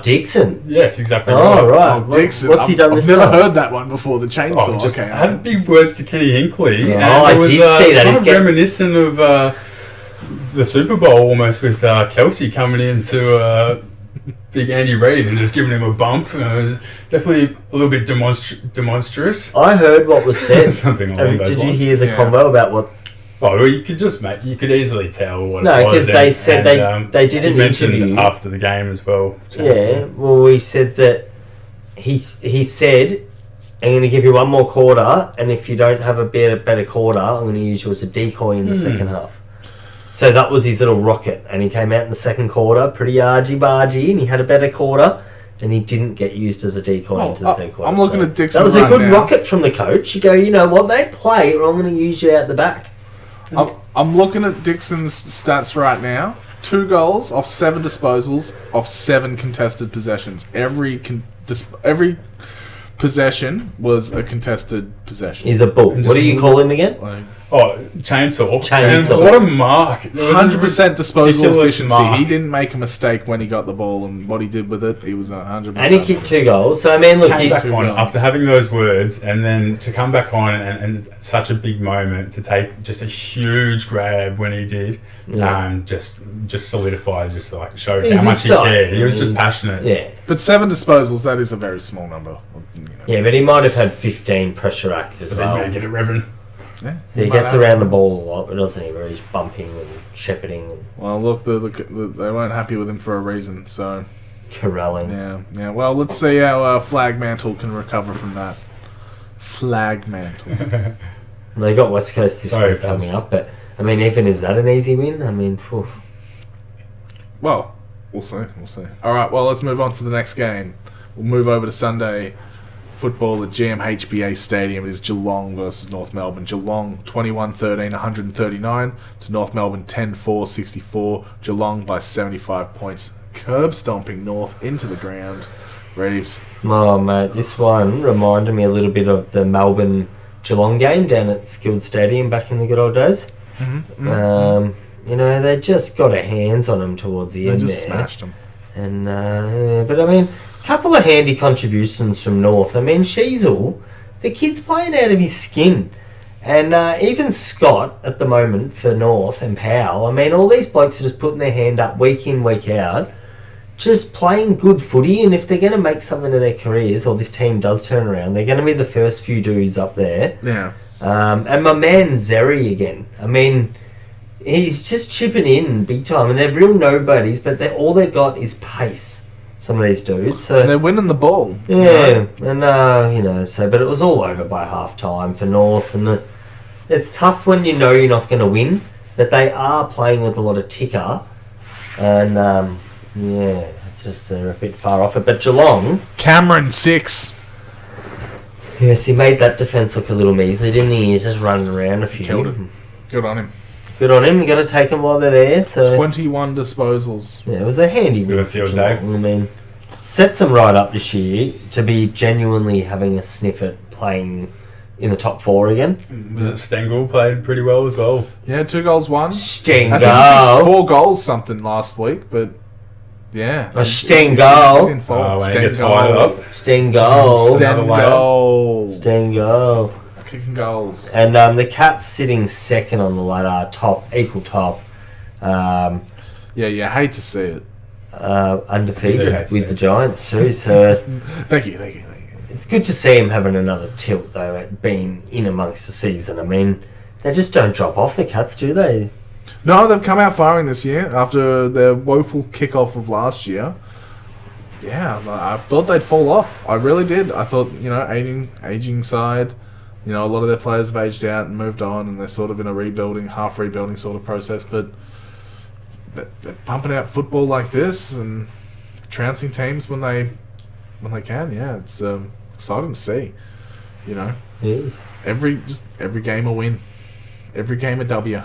Dixon. Yes, exactly. Oh, right. Dixon. What's he done this time? I've never heard that one before, the Chainsaw. Just had big words to Kenny Hinkley. Oh, and I did see that. Kind of reminiscent of the Super Bowl almost, with Kelsey coming into big Andy Reid and just giving him a bump. It was definitely a little bit demonstrous. I heard what was said. Something along those Did you lines. hear the convo about what... Oh, well, you could easily tell what it was. No, because they said they did an mentioned interview after the game as well. Yeah, well, we said that he said, I'm going to give you one more quarter, and if you don't have a better quarter, I'm going to use you as a decoy in the second half. So that was his little rocket, and he came out in the second quarter, pretty argy-bargy, and he had a better quarter, and he didn't get used as a decoy into the third quarter. I'm looking at Dixon. That was a good rocket from the coach. You go, you know what, mate, play, or I'm going to use you out the back. I'm looking at Dixon's stats right now. 2 goals off 7 disposals off 7 contested possessions. Every possession was a contested possession. He's a bull. What do you call him again? Chainsaw. Chainsaw. What a mark. 100% disposal efficiency. Mark. He didn't make a mistake when he got the ball, and what he did with it, he was 100%. And he kicked 2 goals. So, I mean, look, came back on after having those words, and then to come back on and such a big moment, to take just a huge grab when he did, just solidified, just like showed how much he cared. He was just passionate. Yeah. But 7 disposals, that is a very small number. You know. Yeah, but he might have had 15 pressure acts as well. Big man, get it, Reverend. Yeah, he gets around the ball a lot, but doesn't he? Where he's bumping and shepherding. Well, look, they weren't happy with him for a reason, so... Corralling. Yeah. Well, let's see how Flag Mantle can recover from that. Flag Mantle. They got West Coast this week coming up, but, I mean, even is that an easy win? I mean, phew. Well, we'll see. All right, well, let's move on to the next game. We'll move over to Sunday football at GMHBA Stadium. It is Geelong versus North Melbourne. Geelong 21-13, 139 to North Melbourne 10-4, 64. Geelong by 75 points. Curb stomping North into the ground. Reeves. Oh, mate, this one reminded me a little bit of the Melbourne Geelong game down at Skilled Stadium back in the good old days. You know, they just got their hands on them towards the end there. They just smashed them. And, but I mean, a couple of handy contributions from North. I mean, Sheasel, the kid's playing out of his skin. And even Scott, at the moment, for North, and Powell, I mean, all these blokes are just putting their hand up week in, week out, just playing good footy. And if they're going to make something of their careers, or this team does turn around, they're going to be the first few dudes up there. Yeah. And my man, Zeri, again. I mean, he's just chipping in big time. And they're real nobodies, but all they've got is pace. Some of these dudes, so and they're winning the ball. Yeah, and you know, so but it was all over by half time for North, and it's tough when you know you're not going to win, but they are playing with a lot of ticker, and just they're a bit far off it. But Geelong, Cameron 6. Yes, he made that defence look a little measly, didn't he? He's just running around a few. Killed it. Good on him. Good on him. You got to take them while they're there. So 21 disposals. Yeah, it was a handy win. I mean, sets them right up this year to be genuinely having a sniff at playing in the top 4 again. Was it Stengel played pretty well as well? Yeah, 2 goals, 1. Stengel. I think 4 goals something last week, but yeah. A Stengel. He's in form. Stengel. Kicking goals. And the Cats sitting second on the ladder, equal top. Yeah, hate to see it. Undefeated with the Giants too. So Thank you. it's good to see him having another tilt, though, at being in amongst the season. I mean, they just don't drop off, the Cats, do they? No, they've come out firing this year after their woeful kickoff of last year. Yeah, I thought they'd fall off. I really did. I thought, aging side, a lot of their players have aged out and moved on, and they're sort of in a half rebuilding sort of process, but they're pumping out football like this and trouncing teams when they can. Yeah, it's exciting to see. It is. Every game a win, every game a W.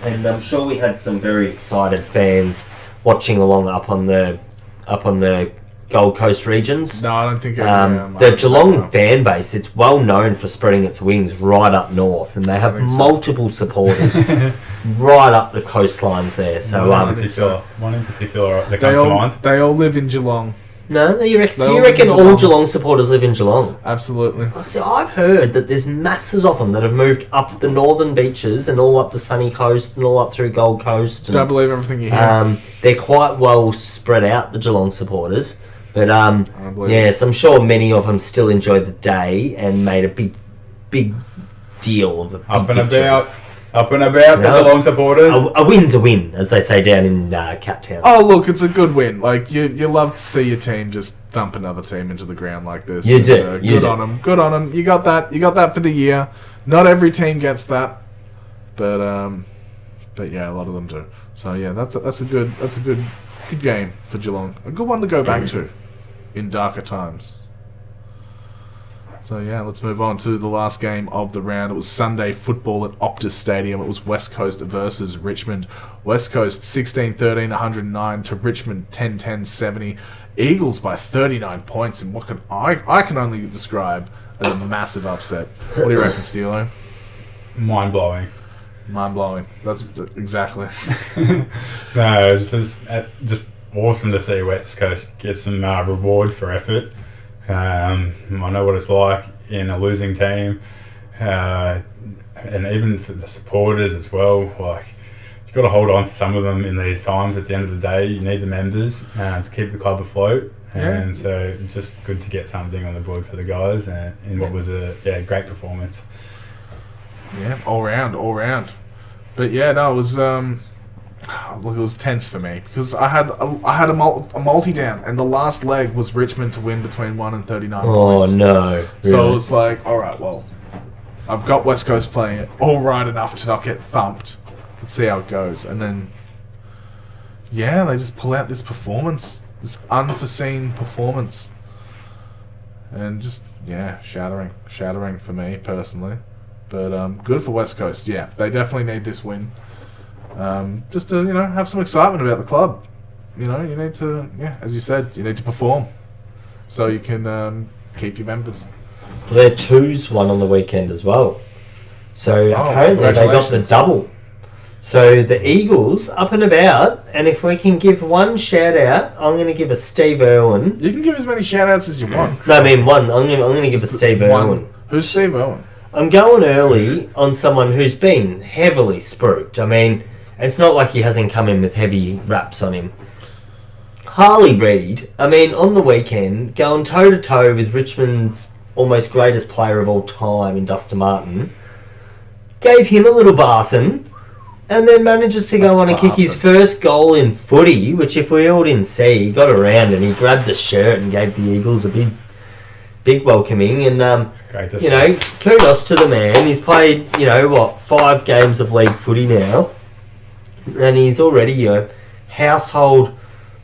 And I'm sure we had some very excited fans watching along up on the Gold Coast regions. No, I don't think the Geelong fan base, it's well known for spreading its wings right up north, and they have multiple supporters right up the coastlines there. So one in particular that comes to mind. They all live in Geelong. No, you reckon all Geelong supporters live in Geelong? Absolutely. See, I've heard that there's masses of them that have moved up the northern beaches and all up the sunny coast and all up through Gold Coast. And, don't believe everything you hear. They're quite well spread out, the Geelong supporters. But yes, I'm sure many of them still enjoyed the day and made a big deal of the big Up and about the Geelong supporters. A win's a win, as they say down in Cat Town. Oh, look, it's a good win. Like, you love to see your team just thump another team into the ground like this. You do. Good on them. Good on them. You got that for the year. Not every team gets that, but yeah, a lot of them do. So yeah, that's a good game for Geelong. A good one to go back to in darker times. So yeah, let's move on to the last game of the round. It was Sunday football at Optus Stadium. It was West Coast versus Richmond. West Coast 16-13, 109 to Richmond 10-10, 70. Eagles by 39 points in what I can only describe as a massive upset. What do you reckon, Steelo? Mind blowing. That's exactly. No, it's just awesome to see West Coast get some reward for effort. I know what it's like in a losing team, and even for the supporters as well. Like, you've got to hold on to some of them in these times. At the end of the day, you need the members to keep the club afloat, and so just good to get something on the board for the guys in what was a great performance. Yeah, all round. But yeah, no, it was look, it was tense for me because I had a multi down, and the last leg was Richmond to win between 1 and 39 points. Oh no! Really? So it was like, all right, well, I've got West Coast playing it all right enough to not get thumped. Let's see how it goes, and then they just pull out this unforeseen performance, and just shattering for me personally. But good for West Coast. Yeah, they definitely need this win. Just to have some excitement about the club. You need to as you said, you need to perform so you can keep your members. Their twos won on the weekend as well, so apparently they got the double. So the Eagles up and about, and if we can give one shout out, I'm going to give a Steve Irwin. You can give as many shout outs as you want. No, I mean one. I'm going to give a Steve Irwin. Who's Steve Irwin? I'm going early on someone who's been heavily spruiked. I mean, it's not like he hasn't come in with heavy raps on him. Harley Reid, I mean, on the weekend, going toe-to-toe with Richmond's almost greatest player of all time in Dustin Martin, gave him a little bathing, and then manages to go on and kick his first goal in footy, which if we all didn't see, he got around and he grabbed the shirt and gave the Eagles a big welcoming, and kudos to the man. He's played 5 games of league footy now, and he's already a household,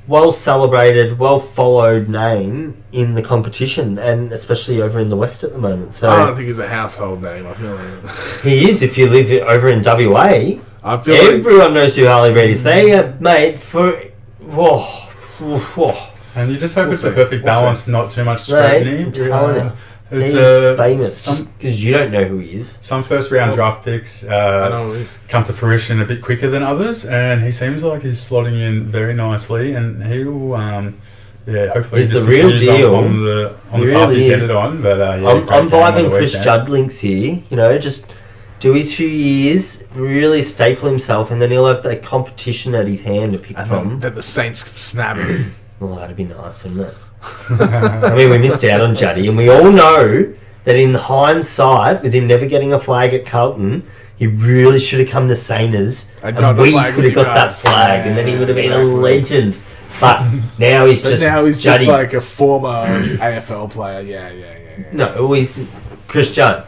well celebrated, well followed name in the competition, and especially over in the West at the moment. So I don't think he's a household name. I feel like he is if you live over in WA. I feel everyone knows who Harley Reid is. They are made for. And you just hope it's the perfect balance, not too much scrutiny. He's famous because you don't know who he is. Some first round draft picks come to fruition a bit quicker than others, and he seems like he's slotting in very nicely, and he'll hopefully he's the real deal on the path he's headed on. But I'm vibing Chris Judlinks here. Just do his few years, really staple himself, and then he'll have that competition at his hand to pick from. Then the Saints could snap him. Well, that'd be nice, wouldn't it? I mean, we missed out on Juddy, and we all know that in hindsight, with him never getting a flag at Carlton, he really should have come to Saners, and we could have got that flag, and then he would have been a legend. But now he's just just like a former AFL player. Yeah. No, he's Chris Judd,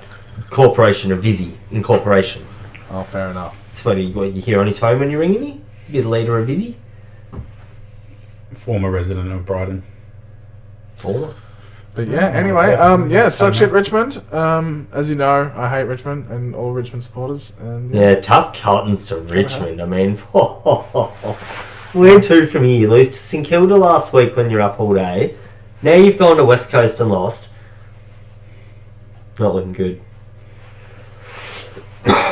Corporation of Vizzy Incorporation. Oh, fair enough. That's what you hear on his phone when you're ringing me. You're the leader of Vizzy. Former resident of Brighton. Former. But yeah, anyway, suck shit Richmond. As you know, I hate Richmond and all Richmond supporters. And tough Carltons to Richmond. I mean, where to from here? You lose to St Kilda last week when you're up all day. Now you've gone to West Coast and lost. Not looking good.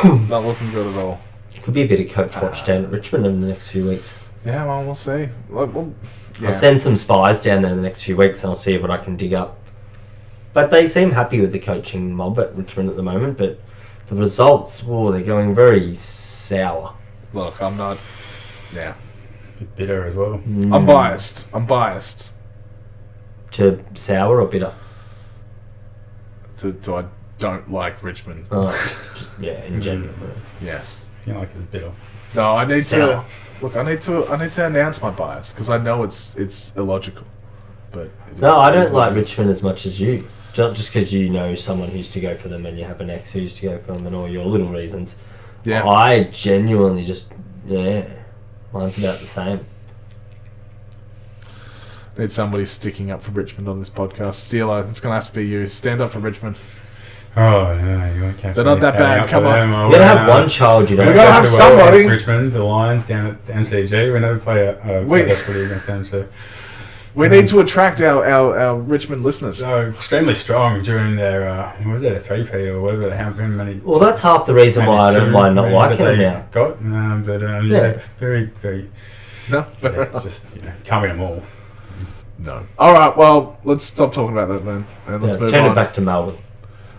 Not looking good at all. Could be a bit of coach watch down at Richmond in the next few weeks. Yeah, well, we'll see. I'll send some spies down there in the next few weeks and I'll see what I can dig up. But they seem happy with the coaching mob at Richmond at the moment, but the results, they're going very sour. Look, I'm not... Yeah. A bit bitter as well. I'm biased. To sour or bitter? To I don't like Richmond. In general. Yes. You know, like it's bitter. No, I need Sour. to... Look, I need to announce my bias, because I know it's illogical. But I don't like Richmond as much as you. Just because you know someone who used to go for them and you have an ex who used to go for them and all your little reasons. Yeah. I genuinely just... mine's about the same. Need somebody sticking up for Richmond on this podcast. Steelo, it's going to have to be you. Stand up for Richmond. Oh, no, you won't catch They're not that bad, come on. You gotta have one child, you know. We gotta have somebody. Richmond, the Lions down at the MCG. We never play a footy against them, so... We need to attract our Richmond listeners. So extremely strong during their a 3P or whatever. How many? Well, that's half the reason why I don't mind not liking them now. Got, very, very. No, just can't win them all. No. All right. Well, let's stop talking about that then, and let's move on. Turn it back to Melbourne.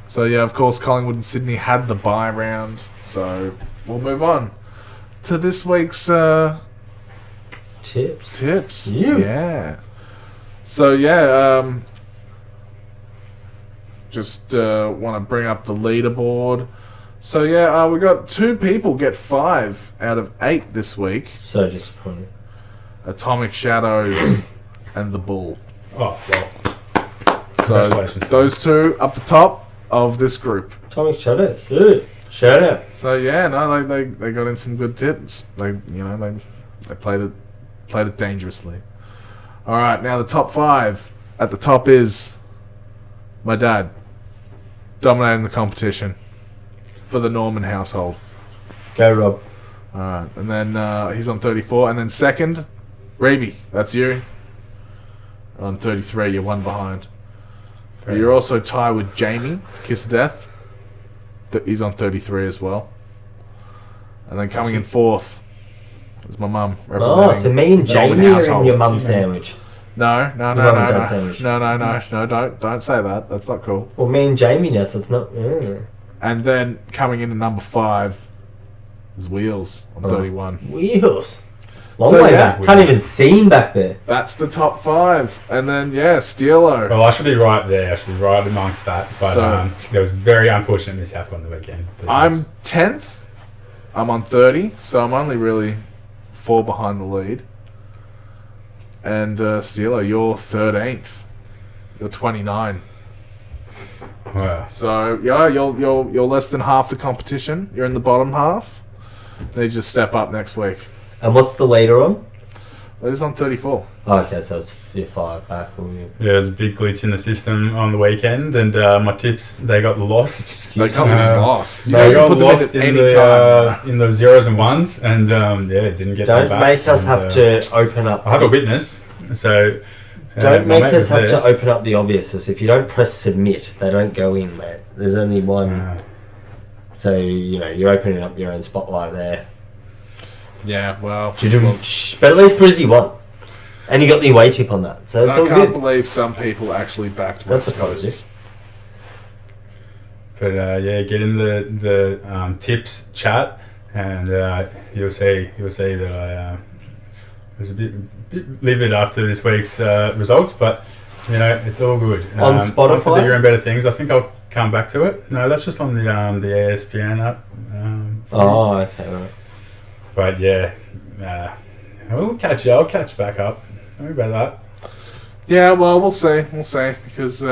So of course, Collingwood and Sydney had the bye round, so we'll move on to this week's tips. Yeah. So just want to bring up the leaderboard. So we got 2 people get 5 out of 8 this week. So disappointing. Atomic Shadows and the Bull. Oh well. So those 2 up the top of this group. Atomic Shadows, good. Shout out. So they got in some good tips. They played it dangerously. All right, now the top 5. At the top is my dad, dominating the competition for the Norman household. Go, Rob. All right, and then he's on 34, and then second, Reeby, that's you. On 33, you're 1 behind. But you're also tied with Jamie, Kiss of Death. He's on 33 as well. And then coming in 4th is my mum, representing. Oh, so me and Jamie are in your mum's sandwich. No, Don't say that. That's not cool. Well, me and Jamie now, so it's not... Yeah. And then coming in at number 5 is Wheels on 31. Wheels. Long way back. Can't even see him back there. That's the top 5. And then, Steelo. Well, I should be right there. I should be right amongst that. But there was very unfortunate mishap on the weekend. I'm 10th. I'm on 30, so I'm only really 4 behind the lead. And Steelo, you're 13th. You're 29. Wow. So you're less than half the competition. You're in the bottom half. They just step up next week. And what's the leader on? Leader's on 34. Oh, okay, so it's 5 back. Yeah, there's a big glitch in the system on the weekend, and my tips, they got lost. They got lost. They got lost in the zeros and ones, and didn't get them back. Don't make us have to open up... I have a witness, so... Don't make us have to open up the obvious. If you don't press submit, they don't go in, mate. There's only one. So, you're opening up your own spotlight there. Yeah, well... But at least Brizzy won. And you got the away tip on that. So it's all good. I can't believe some people actually backed West Coast. But get in the tips chat, and you'll see that I was a bit livid after this week's results, but it's all good. On Spotify? On to bigger and better things. I think I'll come back to it. No, that's just on the ESPN app. Okay, right. But yeah, I'll catch back up. Sorry about that. Yeah, well, we'll see. Because,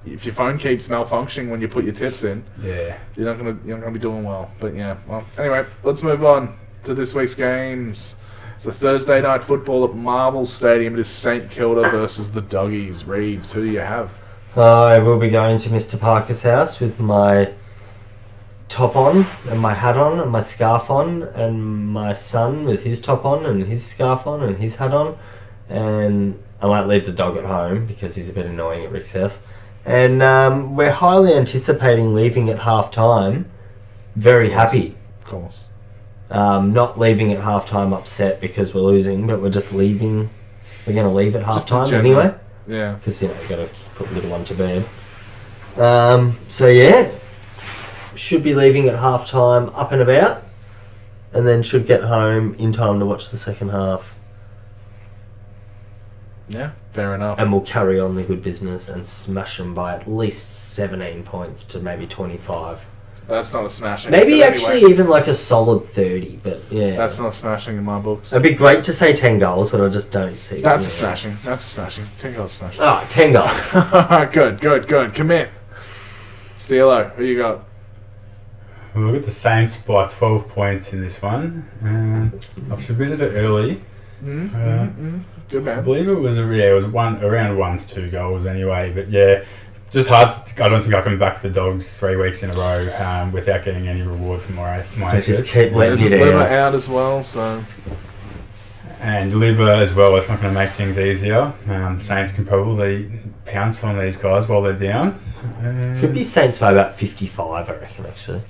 if your phone keeps malfunctioning when you put your tips in, you're not gonna be doing well. But yeah, well, anyway, let's move on to this week's games. So Thursday night football at Marvel Stadium. It is St Kilda versus the Doggies. Reeves, who do you have? I will be going to Mr. Parker's house with my top on and my hat on and my scarf on, and my son with his top on and his scarf on and his hat on, and I might leave the dog at home because he's a bit annoying at Rick's house. And we're highly anticipating leaving at half time. Very happy. Of course. Not leaving at half time upset because we're losing, but we're just leaving. We're going to leave at half time anyway. Yeah. Because, you've got to put the little one to bed. So, yeah. Should be leaving at half time up and about. And then should get home in time to watch the second half. Yeah, fair enough. And we'll carry on the good business and smash them by at least 17 points to maybe 25. That's not a smashing. Maybe actually even like a solid 30, but yeah. That's not smashing in my books. It'd be great to say 10 goals, but I just don't see it. That's a smashing. 10 goals smashing. Oh, 10 goals. Good. Commit. Steelo, who you got? We'll look at the Saints by 12 points in this one. I've submitted it early. Good man. I believe it was around 1 to 2 goals anyway. But yeah, just hard. I don't think I can back the Dogs 3 weeks in a row without getting any reward from my Just efforts. keep letting it Liver out. out as well, so. And liver as well. It's not going to make things easier. Saints can probably pounce on these guys while they're down. Could be Saints by about 55, I reckon, actually.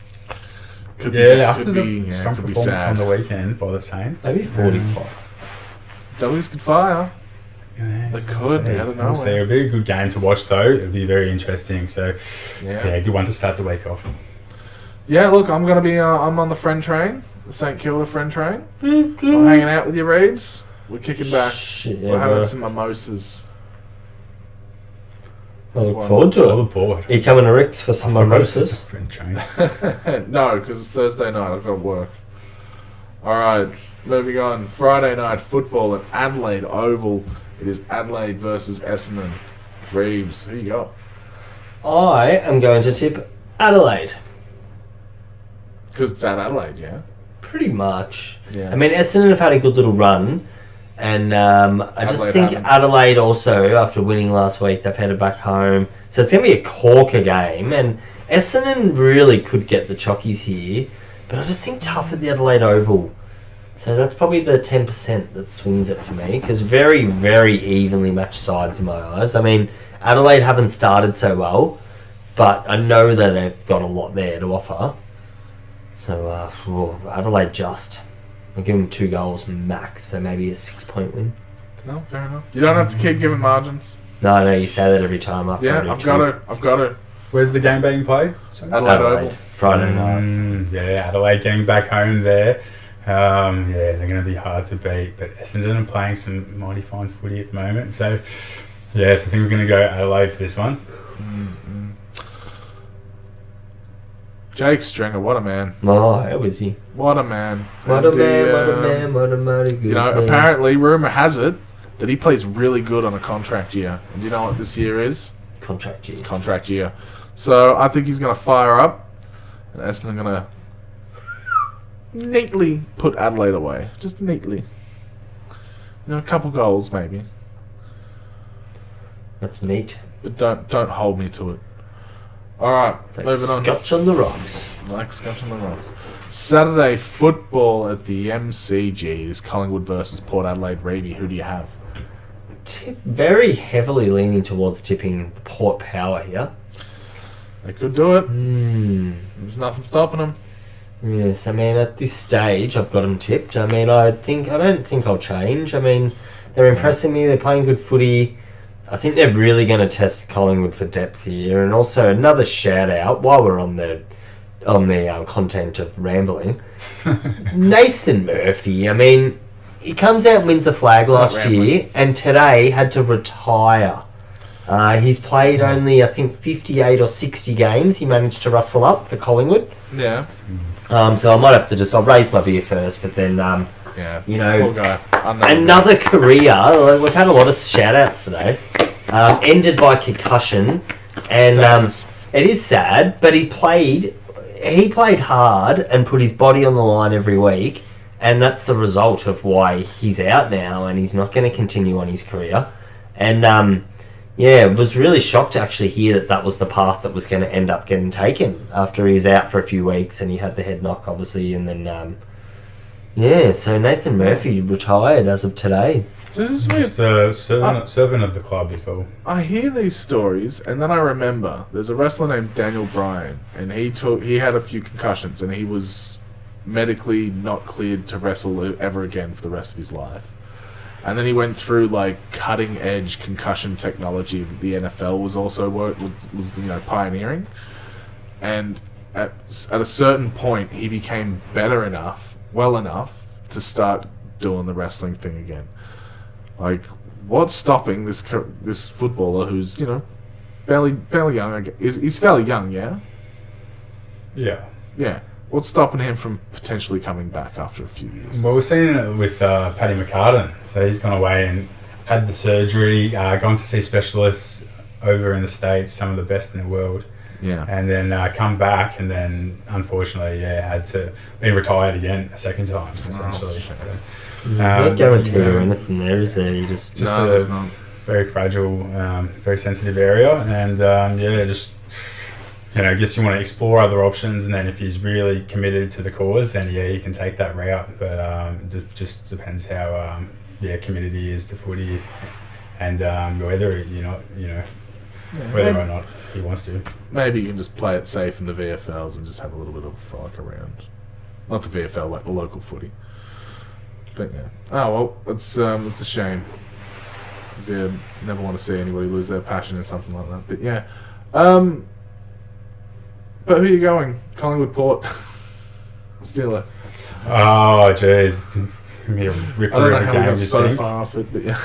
After the strong performance on the weekend by the Saints. Maybe 40 plus. Doggies could fire. Yeah, They could. I don't know. It'll be a good game to watch, though. It'll be very interesting. So, yeah, good one to start the week off. Yeah, look, I'm gonna be. I'm on the friend train, the St Kilda friend train. I'm hanging out with you, Reeves. We're kicking back. Shit, We're having some mimosas. I look forward to All it. aboard. Are you coming to Rick's for some mimosas? Friend train. No, because it's Thursday night. I've got to work. All right, moving on. Friday night football at Adelaide Oval. It is Adelaide versus Essendon. Reeves, who you got? I am going to tip Adelaide. Because it's at Adelaide, yeah? Pretty much. Yeah. I mean, Essendon have had a good little run. And I just Adelaide think haven't. Adelaide also, after winning last week, they've headed back home. So it's going to be a corker game. And Essendon really could get the chockies here. But I just think tough at the Adelaide Oval. So that's probably the 10% that swings it for me. Because very, very evenly matched sides in my eyes. I mean, Adelaide haven't started so well. But I know that they've got a lot there to offer. So Adelaide just. I'll give them 2 goals max. So maybe a 6-point win. No, fair enough. You don't have to keep giving margins. No, you say that every time. I've I've got it. Where's the game being played? Adelaide Oval. Friday night. Yeah, Adelaide getting back home there. They're going to be hard to beat. But Essendon are playing some mighty fine footy at the moment. So, so I think we're going to go Adelaide for this one. Jake Stringer, what a man. Oh, how is he? What a man. What a man, what a mighty good man. Apparently, rumour has it that he plays really good on a contract year. And do you know what this year is? Contract year. Contract year. So I think he's going to fire up. And Essendon going to neatly put Adelaide away. Just neatly. A couple goals maybe. That's neat. But don't hold me to it. Alright, moving on. Scotch on the rocks. Like Scotch on the rocks. Saturday football at the MCG is Collingwood versus Port Adelaide. Reedy, who do you have? Very heavily leaning towards tipping Port Power here. They could do it. There's nothing stopping them. Yes, I mean, at this stage, I've got them tipped. I mean, I don't think I'll change. I mean, they're impressing me. They're playing good footy. I think they're really going to test Collingwood for depth here. And also, another shout-out, while we're on the content of rambling, Nathan Murphy. I mean, he comes out and wins the flag last year, and today had to retire. He's played only, I think, 58 or 60 games he managed to rustle up for Collingwood. Yeah. So I might have to I'll raise my beer first, but then, you know, poor guy. another career, we've had a lot of shout-outs today, ended by concussion, and it is sad, but he played hard and put his body on the line every week, and that's the result of why he's out now, and he's not going to continue on his career. And was really shocked to actually hear that was the path that was going to end up getting taken after he was out for a few weeks and he had the head knock, obviously, and then so Nathan Murphy retired as of today. So this is just a servant of the club, is all. I hear these stories, and then I remember there's a wrestler named Daniel Bryan, and he had a few concussions, and he was medically not cleared to wrestle ever again for the rest of his life. And then he went through like cutting edge concussion technology that the NFL was also was pioneering. And at a certain point, he became well enough to start doing the wrestling thing again. Like, what's stopping this footballer who's fairly young? He's fairly young, yeah. Yeah. Yeah. What's stopping him from potentially coming back after a few years? Well, we're seeing it with Paddy McCartan. So he's gone away and had the surgery, gone to see specialists over in the States, some of the best in the world. Yeah. And then come back, and then unfortunately, had to be retired again a second time, essentially. Not guaranteed or anything there, is there? You just a very fragile, very sensitive area, and I guess you want to explore other options, and then if he's really committed to the cause, then he can take that route. But it just depends how committed he is to footy, and whether whether or not he wants to. Maybe you can just play it safe in the VFLs and just have a little bit of frolic around. Not the VFL, like the local footy. But yeah. Oh well, it's a shame. 'Cause, never want to see anybody lose their passion in something like that. But yeah. But who are you going? Collingwood Port. Steelo. Oh, jeez. I don't know how we got so far off it, but yeah.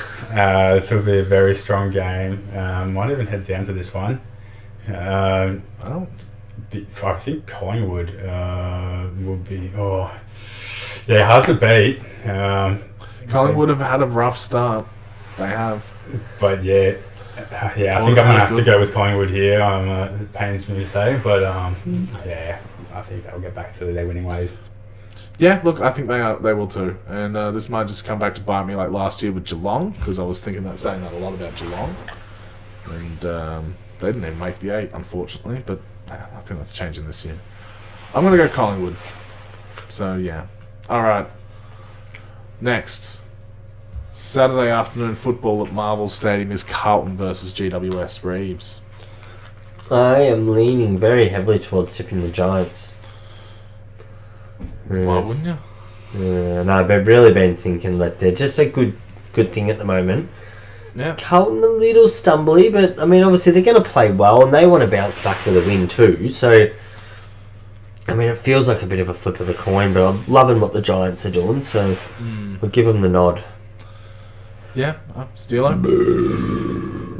This will be a very strong game. Might even head down to this one. I think Collingwood will be... hard to beat. Collingwood have had a rough start. They have. But I think I'm going to have to go with Collingwood here. It pains me to say, but I think they'll get back to their winning ways. Yeah, look, I think they will too. And this might just come back to bite me like last year with Geelong, because I was saying that a lot about Geelong. And they didn't even make the 8, unfortunately, but I think that's changing this year. I'm going to go Collingwood. So, yeah. Alright. Next. Saturday afternoon football at Marvel Stadium is Carlton versus GWS Reeves. I am leaning very heavily towards tipping the Giants. Why wouldn't you? No, I've really been thinking that they're just a good thing at the moment. Yeah. Carlton a little stumbly, but I mean, obviously they're going to play well and they want to bounce back with a win too. So, I mean, it feels like a bit of a flip of the coin, but I'm loving what the Giants are doing, so we'll give them the nod. Yeah, Steelo?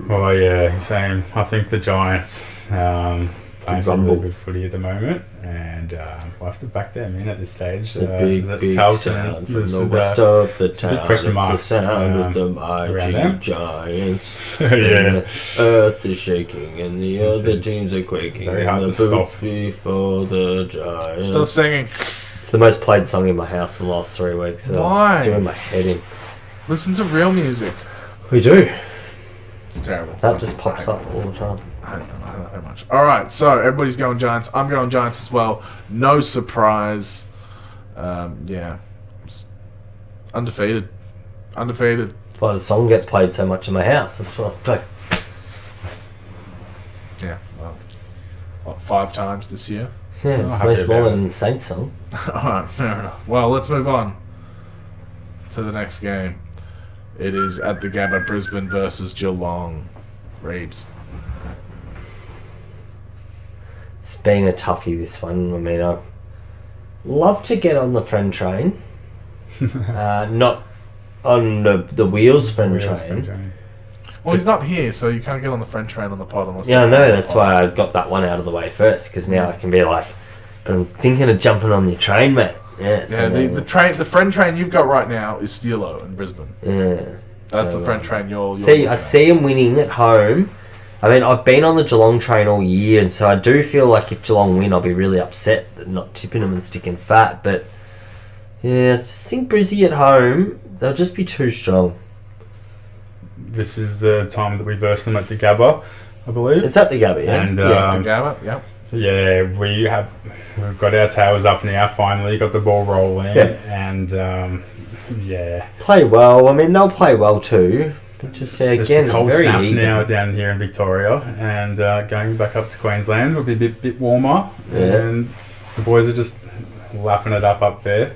Oh yeah, same. I think the Giants playing some really good footy at the moment, and we'll have to back them in at this stage. The big Carlton sound from the west of the town. Question marks, the sound of the mighty Giants. Earth is shaking and the other teams are quaking. Very hard the to stop before the Giants. Stop singing. It's the most played song in my house in the last 3 weeks. So why? It's doing my head in. Listen to real music. We do. It's terrible. That just pops up all the time. I don't know very much. Alright, so everybody's going Giants. I'm going Giants as well. No surprise. Undefeated. Undefeated. That's why the song gets played so much in my house. That's what I play. Yeah, well, what, 5 times this year? Yeah, most more than the Saints song. Alright, fair enough. Well, let's move on to the next game. It is at the Gabba, Brisbane versus Geelong. Reeves. It's been a toughie, this one. I mean, I love to get on the friend train. Not On the wheels friend train. Well, he's not here, so you can't get on the friend train on the pod unless... Yeah, I know. That's why I got that one out of the way first, because now I can be like, I'm thinking of jumping on your train, mate. Yeah, the friend train you've got right now is Steelo in Brisbane. Yeah. That's the friend train you're I see him winning at home. I mean, I've been on the Geelong train all year, and so I do feel like if Geelong win, I'll be really upset at not tipping them and sticking fat. But yeah, I just think Brizzy at home, they'll just be too strong. This is the time that we versed them at the Gabba, I believe. It's at the Gabba, yeah. And, the Gabba, yep. Yeah, we've got our tails up now. Finally, got the ball rolling, and yeah, play well. I mean, they'll play well too. But just again, cold very snap even. now down here in Victoria, and going back up to Queensland will be a bit warmer, and the boys are just lapping it up there.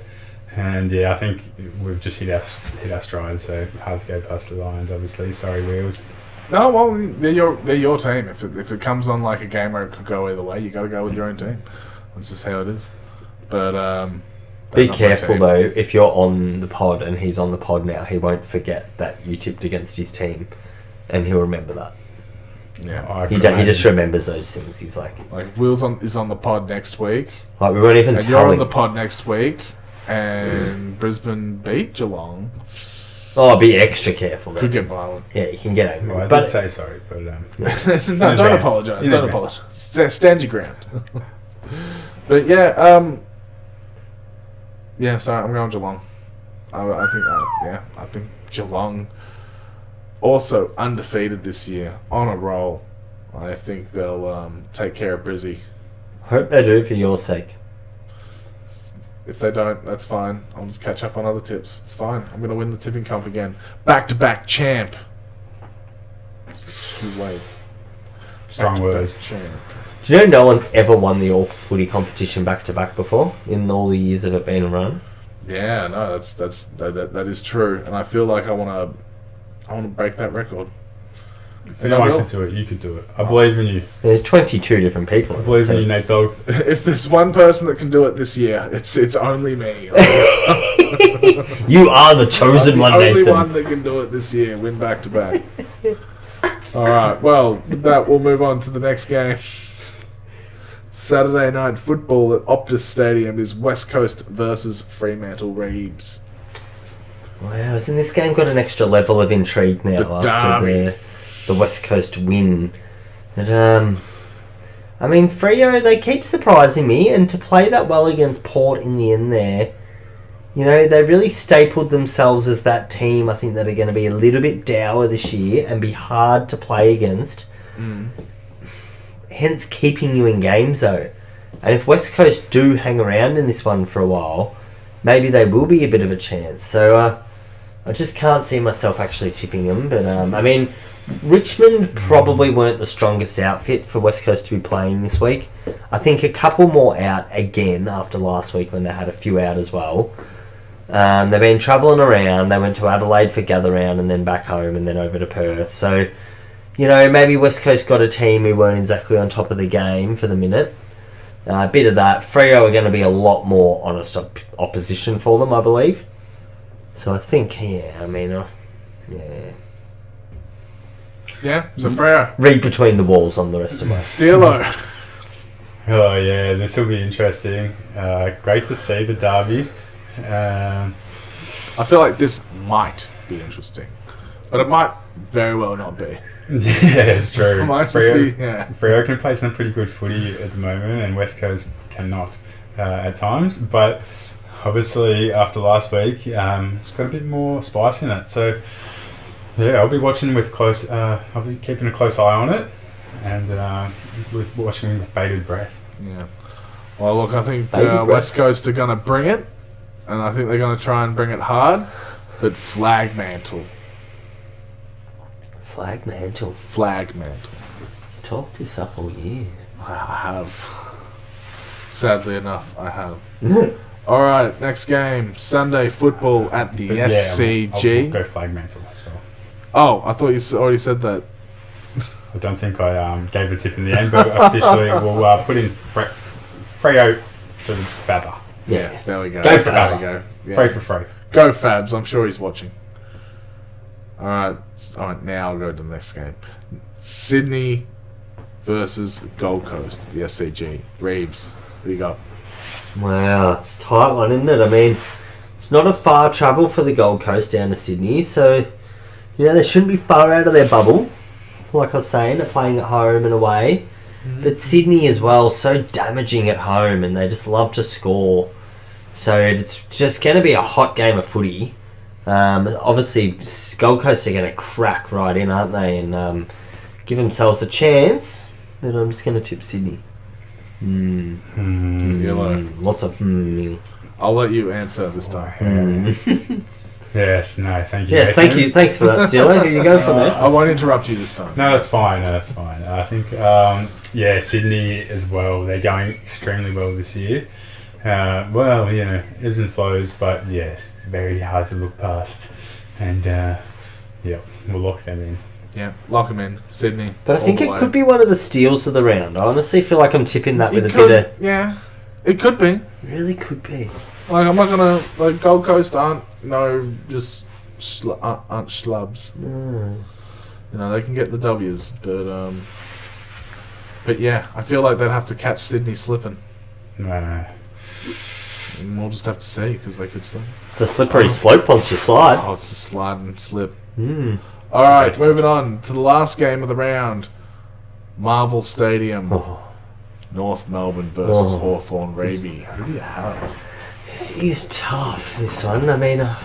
And yeah, I think we've just hit our stride. So hard to go past the Lions, obviously. Sorry, Wheels. No, well, they're your team. If it comes on like a game where it could go either way, you got to go with your own team. That's just how it is. But be careful though. If you're on the pod and he's on the pod now, he won't forget that you tipped against his team, and he'll remember that. Yeah, he just remembers those things. He's like Will's is on the pod next week. Like we won't even. And you're on the pod next week, and Brisbane beat Geelong. Oh, be extra careful. Could get violent. Yeah, you can get angry. Well, I did say sorry, but no, don't apologise. Don't apologise. Stand your ground. But yeah, sorry, I'm going Geelong. I think Geelong also undefeated this year, on a roll. I think they'll take care of Brizzy. Hope they do for your sake. If they don't, that's fine. I'll just catch up on other tips. It's fine. I'm going to win the tipping comp again. Back-to-back champ. Wait. Strong words. Champ. Do you know no one's ever won the All Footy competition back-to-back before in all the years of it being run? Yeah, no, that is true, and I feel like I want to break that record. If anyone can do it, you could do it. I believe in you. There's 22 different people. I believe in you, Nate Dogg. If there's one person that can do it this year, it's only me. You are the chosen one, Nathan. The only one that can do it this year. Win back to back. All right. Well, with that, we'll move on to the next game. Saturday night football at Optus Stadium is West Coast versus Fremantle Reeves. Wow, hasn't this game got an extra level of intrigue now after the West Coast win? But, I mean, Freo, they keep surprising me, and to play that well against Port in the end there, you know, they really stapled themselves as that team, I think, that are going to be a little bit dour this year and be hard to play against. Hence keeping you in games, though. And if West Coast do hang around in this one for a while, maybe they will be a bit of a chance. So I just can't see myself actually tipping them. But, I mean, Richmond probably weren't the strongest outfit for West Coast to be playing this week. I think a couple more out again after last week when they had a few out as well. They've been travelling around. They went to Adelaide for gather round and then back home and then over to Perth. So, you know, maybe West Coast got a team who weren't exactly on top of the game for the minute. A bit of that. Freo are going to be a lot more honest opposition for them, I believe. So I think, yeah. Yeah, so Freo. Read between the walls on the rest of us. Steelo. Oh yeah, this will be interesting. Great to see the derby. I feel like this might be interesting, but it might very well not be. Yeah, it's true. Freo can play some pretty good footy at the moment, and West Coast cannot at times. But obviously, after last week, it's got a bit more spice in it. So yeah, I'll be watching with close. I'll be keeping a close eye on it, and watching with bated breath. Yeah. Well, look, I think West Coast are going to bring it, and I think they're going to try and bring it hard, but flag mantle. Flag mantle. He's talked this up all year. I have. Sadly enough, I have. All right, next game. Sunday football at the SCG. I'll go flag mantle as well. Oh, I thought you already said that. I don't think I gave the tip in the end, but officially we'll put in Freo for Fabber. Yeah, there we go. Go Fabs. Yeah. Free for free. Go Fabs. I'm sure he's watching. All right. Now I'll go to the next game. Sydney versus Gold Coast, the SCG. Reeves, who you got? Wow, it's a tight one, isn't it? I mean, it's not a far travel for the Gold Coast down to Sydney, so they shouldn't be far out of their bubble. Like I was saying, they're playing at home and away. But Sydney as well, so damaging at home, and they just love to score. So it's just going to be a hot game of footy. Obviously, Gold Coast are going to crack right in, aren't they? And give themselves a chance. But I'm just going to tip Sydney. Lots of I'll let you answer this time. Yes, no, thank you. Yes, thank you. Thanks for that, Steelo. Here you go from there. I won't interrupt you this time. No, that's fine. I think, Sydney as well. They're going extremely well this year. Ebbs and flows, but yes, very hard to look past. And, we'll lock them in. Yeah, lock them in. Sydney. But I think it could be one of the steals of the round. I honestly feel like I'm tipping that with a bit of... Yeah, it could be. Really could be. Like, I'm not going to... Gold Coast aren't just aren't schlubs. They can get the W's, but yeah, I feel like they'd have to catch Sydney slipping. No. And we'll just have to see, because they could slip. It's a slippery slope once you slide. Oh, it's a slide and slip. Alright, moving on to the last game of the round. Marvel Stadium. North Melbourne versus Hawthorn. Raby. Who do you have? This is tough, this one. I mean, I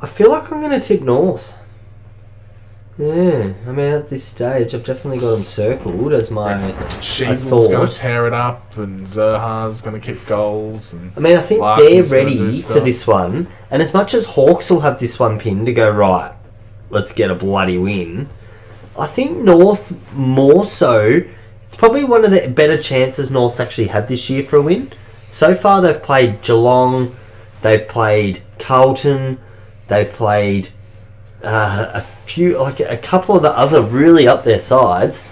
feel like I'm going to tip North. Yeah, I mean, at this stage, I've definitely got them circled as my Sheezel's going to tear it up, and Zerha's going to kick goals. And I mean, I think they're ready for this one. And as much as Hawks will have this one pinned to go, right, let's get a bloody win, I think North more so. It's probably one of the better chances North's actually had this year for a win. So far, they've played Geelong, they've played Carlton, they've played a couple of the other really up there sides.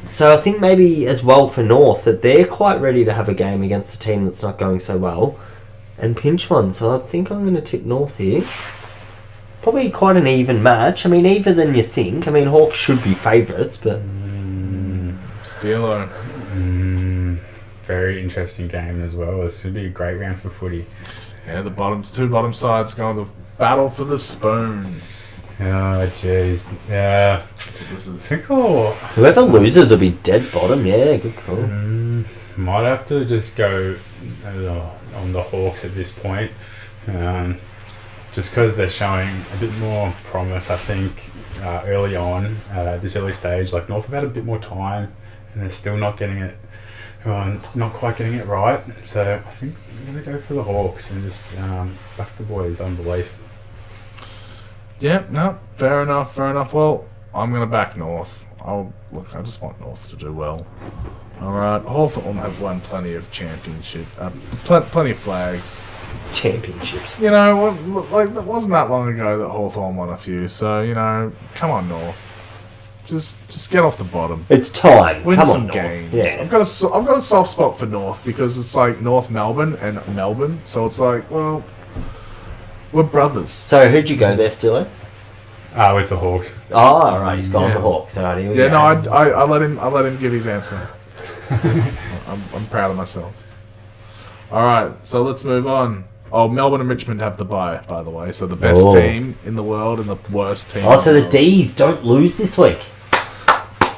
So I think maybe as well for North that they're quite ready to have a game against a team that's not going so well and pinch one. So I think I'm going to tip North here. Probably quite an even match. I mean, even than you think. I mean, Hawks should be favourites, but... Steelo. Very interesting game as well. This should be a great round for footy. Yeah, the two bottom sides going to battle for the spoon. Oh, jeez. Yeah. Whoever loses will be dead bottom. Yeah, good call. Might have to just go on the Hawks at this point. Just because they're showing a bit more promise, I think, early on, this early stage. Like, North have had a bit more time, and they're still not getting it, not quite getting it right. So I think I'm going to go for the Hawks and just back the boys on belief. Yeah, no, fair enough. Well, I'm going to back North. I just want North to do well. All right, Hawthorn have won plenty of championship, plenty of flags. Championships. It wasn't that long ago that Hawthorn won a few. So come on, North. Just get off the bottom. It's time. Win come some on, games. Yeah. I've got a soft spot for North because it's like North Melbourne and Melbourne. So it's like, well, we're brothers. So who'd you go there, Steelo? With the Hawks. Oh, all right, he's gone the Hawks. All right, here we go. I let him give his answer. I'm proud of myself. All right, so let's move on. Oh, Melbourne and Richmond have the bye, by the way. So the best team in the world and the worst team. Oh, so the D's don't lose this week.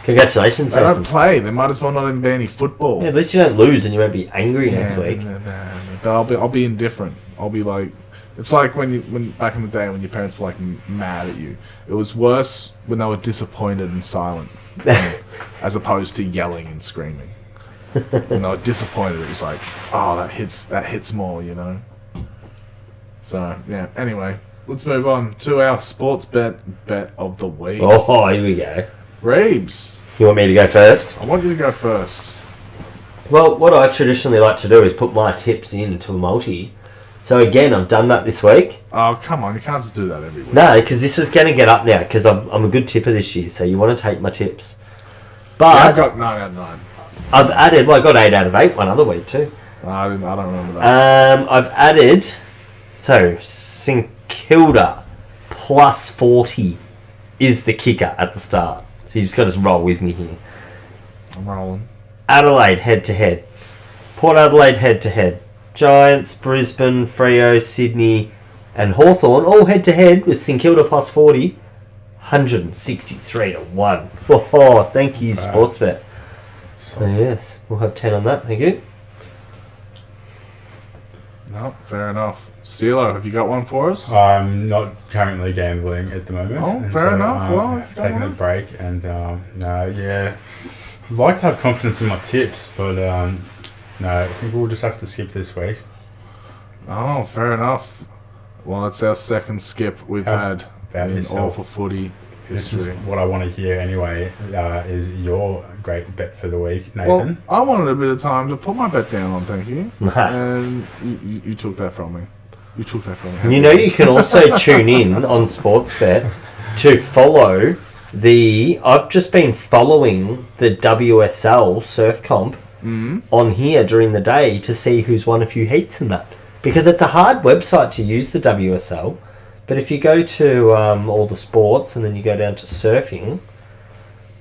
Congratulations. They don't play. There might as well not even be any football. Yeah, at least you don't lose and you won't be angry next week. But I'll be indifferent. I'll be like, it's like when back in the day when your parents were like mad at you. It was worse when they were disappointed and silent, as opposed to yelling and screaming. When they were disappointed, it was like, oh, that hits more, So yeah. Anyway, let's move on to our sports bet of the week. Oh, here we go. Reeves, you want me to go first? I want you to go first. Well, what I traditionally like to do is put my tips into a multi. So again, I've done that this week. Oh, come on. You can't just do that every week. No, because this is going to get up now, because I'm a good tipper this year, so you want to take my tips. But I've got 9 out of 9. I've added, I got 8 out of 8 one other week too. I don't remember that. I've added So, St Kilda plus 40 is the kicker at the start. So you just got to roll with me here. I'm rolling. Adelaide head-to-head. Port Adelaide head-to-head. Giants, Brisbane, Freo, Sydney and Hawthorn all head-to-head with St Kilda plus 40. 163 to 1. Oh, thank you, Sportsbet. So yes, we'll have 10 on that. Thank you. No, fair enough. Steelo, have you got one for us? I'm not currently gambling at the moment. Oh, fair enough. Well, I've taken a break and I'd like to have confidence in my tips, but no, I think we'll just have to skip this week. Oh, fair enough. Well, it's our second skip we've had in All for Footy This history. is what I want to hear anyway, is your great bet for the week, Well, Nathan. I wanted a bit of time to put my bet down on, thank you. Nah. And you took that from me. You know, you can also tune in on Sportsbet to follow I've just been following the WSL Surf Comp on here during the day to see who's won a few heats in that. Because it's a hard website to use, the WSL. But if you go to all the sports and then you go down to surfing,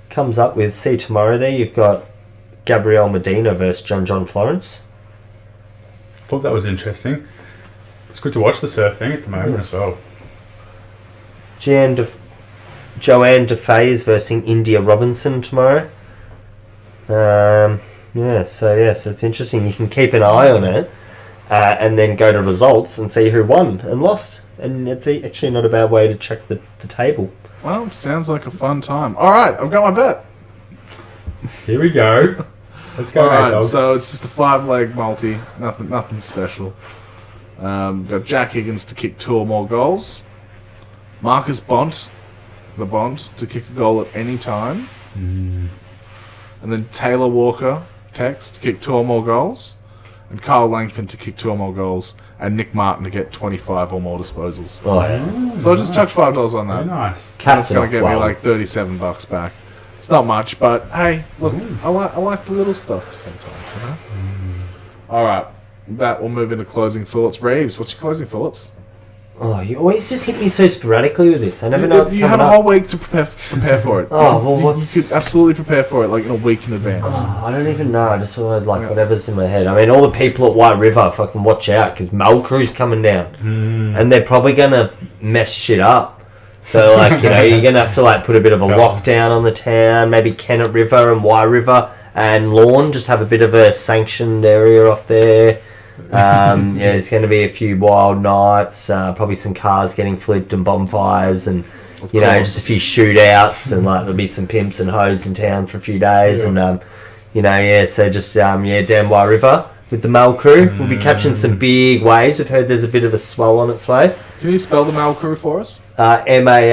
comes up with, see tomorrow there, you've got Gabrielle Medina versus John Florence. Thought that was interesting. It's good to watch the surfing at the moment as well. Joanne DeFay is versing India Robinson tomorrow. So it's interesting. You can keep an eye on it and then go to results and see who won and lost. And it's actually not a bad way to check the table. Well, sounds like a fun time. All right, I've got my bet. Here we go. Let's go, All right, dog. so it's just a 5-leg multi. Nothing special. Got Jack Higgins to kick 2 or more goals. Marcus Bont to kick a goal at any time. And then Taylor Walker, Tex, to kick 2 or more goals. And Kyle Langford to kick 2 or more goals. And Nick Martin to get 25 or more disposals. Oh, yeah. So I just chucked $5 on that. Very nice. That's going to get me like $37 back. It's not much, but hey, look, I like the little stuff sometimes, you know? All right, that will move into closing thoughts. Reeves, what's your closing thoughts? Oh, you always just hit me so sporadically with this. I never know what's You coming have a up. whole week to prepare for it. Oh, well, you could absolutely prepare for it like in a week in advance. Oh, I don't even know. I just sort of like whatever's in my head. I mean, all the people at White River, fucking watch out because Malcrew's coming down, and they're probably gonna mess shit up. So like you're gonna have to like put a bit of a lockdown on the town. Maybe Kennett River and Wye River and Lorne just have a bit of a sanctioned area off there. There's going to be a few wild nights. Probably some cars getting flipped and bonfires and. Of You know, course. just a few shootouts and like there'll be some pimps and hoes in town for a few days and so just down Wye River with the Mal crew. We'll be catching some big waves. I've heard there's a bit of a swell on its way. Can you spell the Mal crew for us? Mallcrey.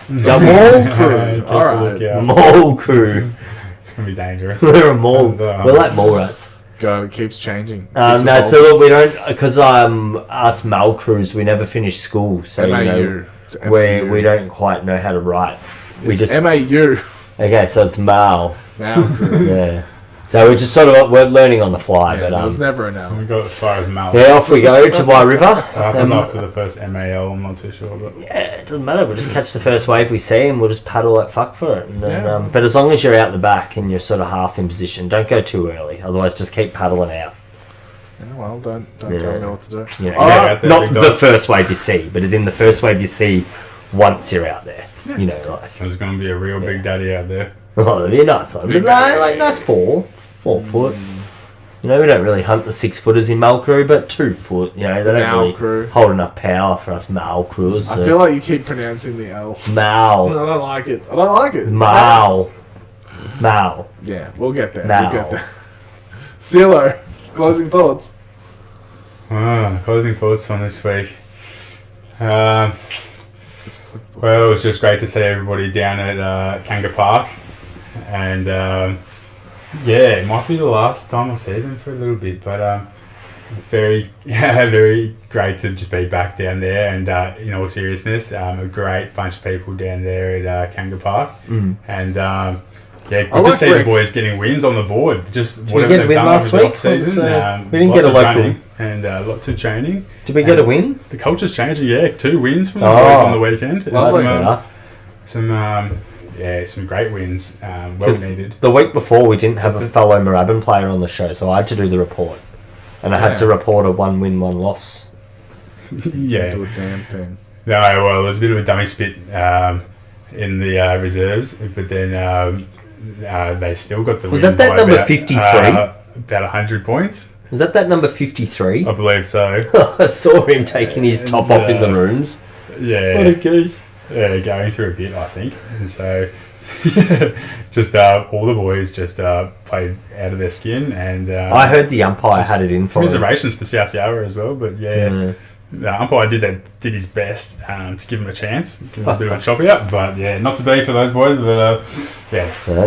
The Mall crew. Keep a Alright. lookout. Mall crew. It's going to be dangerous. We're a mall. And, We're like mall rats. Go, it keeps changing. No, Keeps so evolving. look, we don't, because us Mal crews, we never finish school, so MAU. It's we don't quite know how to write. We It's just MAU. okay, so it's Mal. Mal crew. Yeah. So we're just we're learning on the fly, Yeah, but there was never an L. We got as far as Mal. yeah, off we go to Wye River. What happens after the first MAL? I'm not too sure. But Yeah, it doesn't matter. We'll just catch the first wave we see, and we'll just paddle like fuck for it. And then, Yeah. but as long as you're out the back and you're sort of half in position, don't go too early. Otherwise, just keep paddling out. Yeah, well, don't Yeah. tell me what to do. You know, Alright. out there, not big the dog. first wave you see, but as in the first wave you see once you're out there. You know, like there's going to be a real big daddy out there. oh, it'd be a nice one. Big But no, daddy. like nice 4 foot. You know, we don't really hunt the 6-footers in Mal crew, but 2 foot. You know, they don't Mal really crew. hold enough power for us Mal crews. I feel like you keep pronouncing the L. I Mal. don't like it. I don't like it. Mal. Yeah, we'll get there. Mal. We'll get there. Steelo, closing thoughts. Closing thoughts on this week. Well, it was just great to see everybody down at Kanga Park. And it might be the last time I see them for a little bit, but very great to just be back down there. And in all seriousness, a great bunch of people down there at Kanga Park. And good to like see Rick. the boys getting wins on the board. Just we whatever get a they've win done last over the week? off season. We didn't get a local. and lots of training. Did we get a win? The culture's changing, yeah. 2 wins from the boys on the weekend. Lovely. Some great wins, well needed. The week before, we didn't have a fellow Moorabbin player on the show, so I had to do the report. And I had to report a 1 win, 1 loss. Yeah. Do a damn thing. No, well, there's a bit of a dummy spit in the reserves, but then they still got the win. Was that number 53? About 100 points. Was that number 53? I believe so. I saw him taking his top off in the rooms. Yeah. What a goose. Yeah, going through a bit, I think. And so, just all the boys just played out of their skin. And I heard the umpire had it in for him. Commiserations to South Yarra as well, but the umpire did his best to give him a chance. Give him a bit of a chop out, but not to be for those boys. But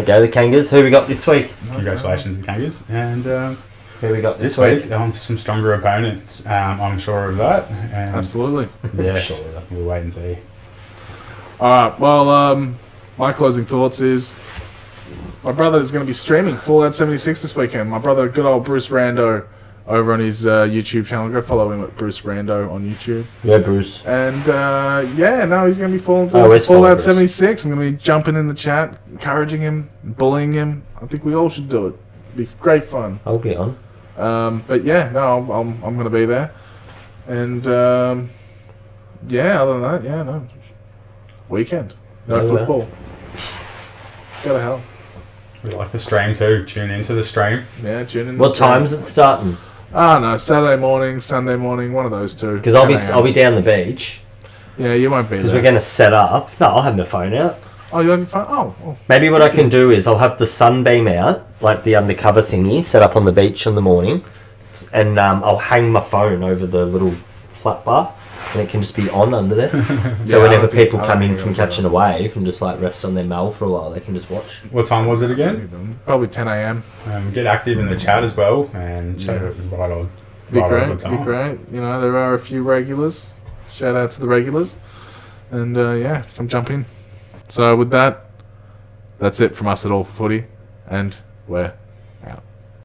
go the Kangas. Who we got this week? Congratulations, the Kangas. And who we got this week? On to some stronger opponents. I'm sure of that. And absolutely. Yes, we'll wait and see. Alright, well, my closing thoughts is my brother is going to be streaming Fallout 76 this weekend. My brother, good old Bruce Rando, over on his YouTube channel. Go follow him at Bruce Rando on YouTube. Yeah, Bruce. And he's going to be Fallout 76. I'm going to be jumping in the chat, encouraging him, bullying him. I think we all should do it. It'd be great fun. I'll be on. I'm going to be there. And other than that, weekend. No football. Go to hell. We like the stream too. Tune into the stream. Yeah, tune in. What time's it starting? Oh no, Saturday morning, Sunday morning, one of those two. Because I'll be down the beach. Yeah, you won't be there. Because we're going to set up. No, I'll have my phone out. Oh, you have your phone? Oh. Maybe what I can do is I'll have the sunbeam out, like the undercover thingy, set up on the beach in the morning, and I'll hang my phone over the little flat bar. And it can just be on under there. So whenever people come in from catching a wave and just like rest on their mail for a while, they can just watch. What time was it again? Probably 10 a.m. Get active in the chat as well and show it right on. Be great. You know, there are a few regulars. Shout out to the regulars. And come jump in. So with that, that's it from us at All for Footy. And we're out.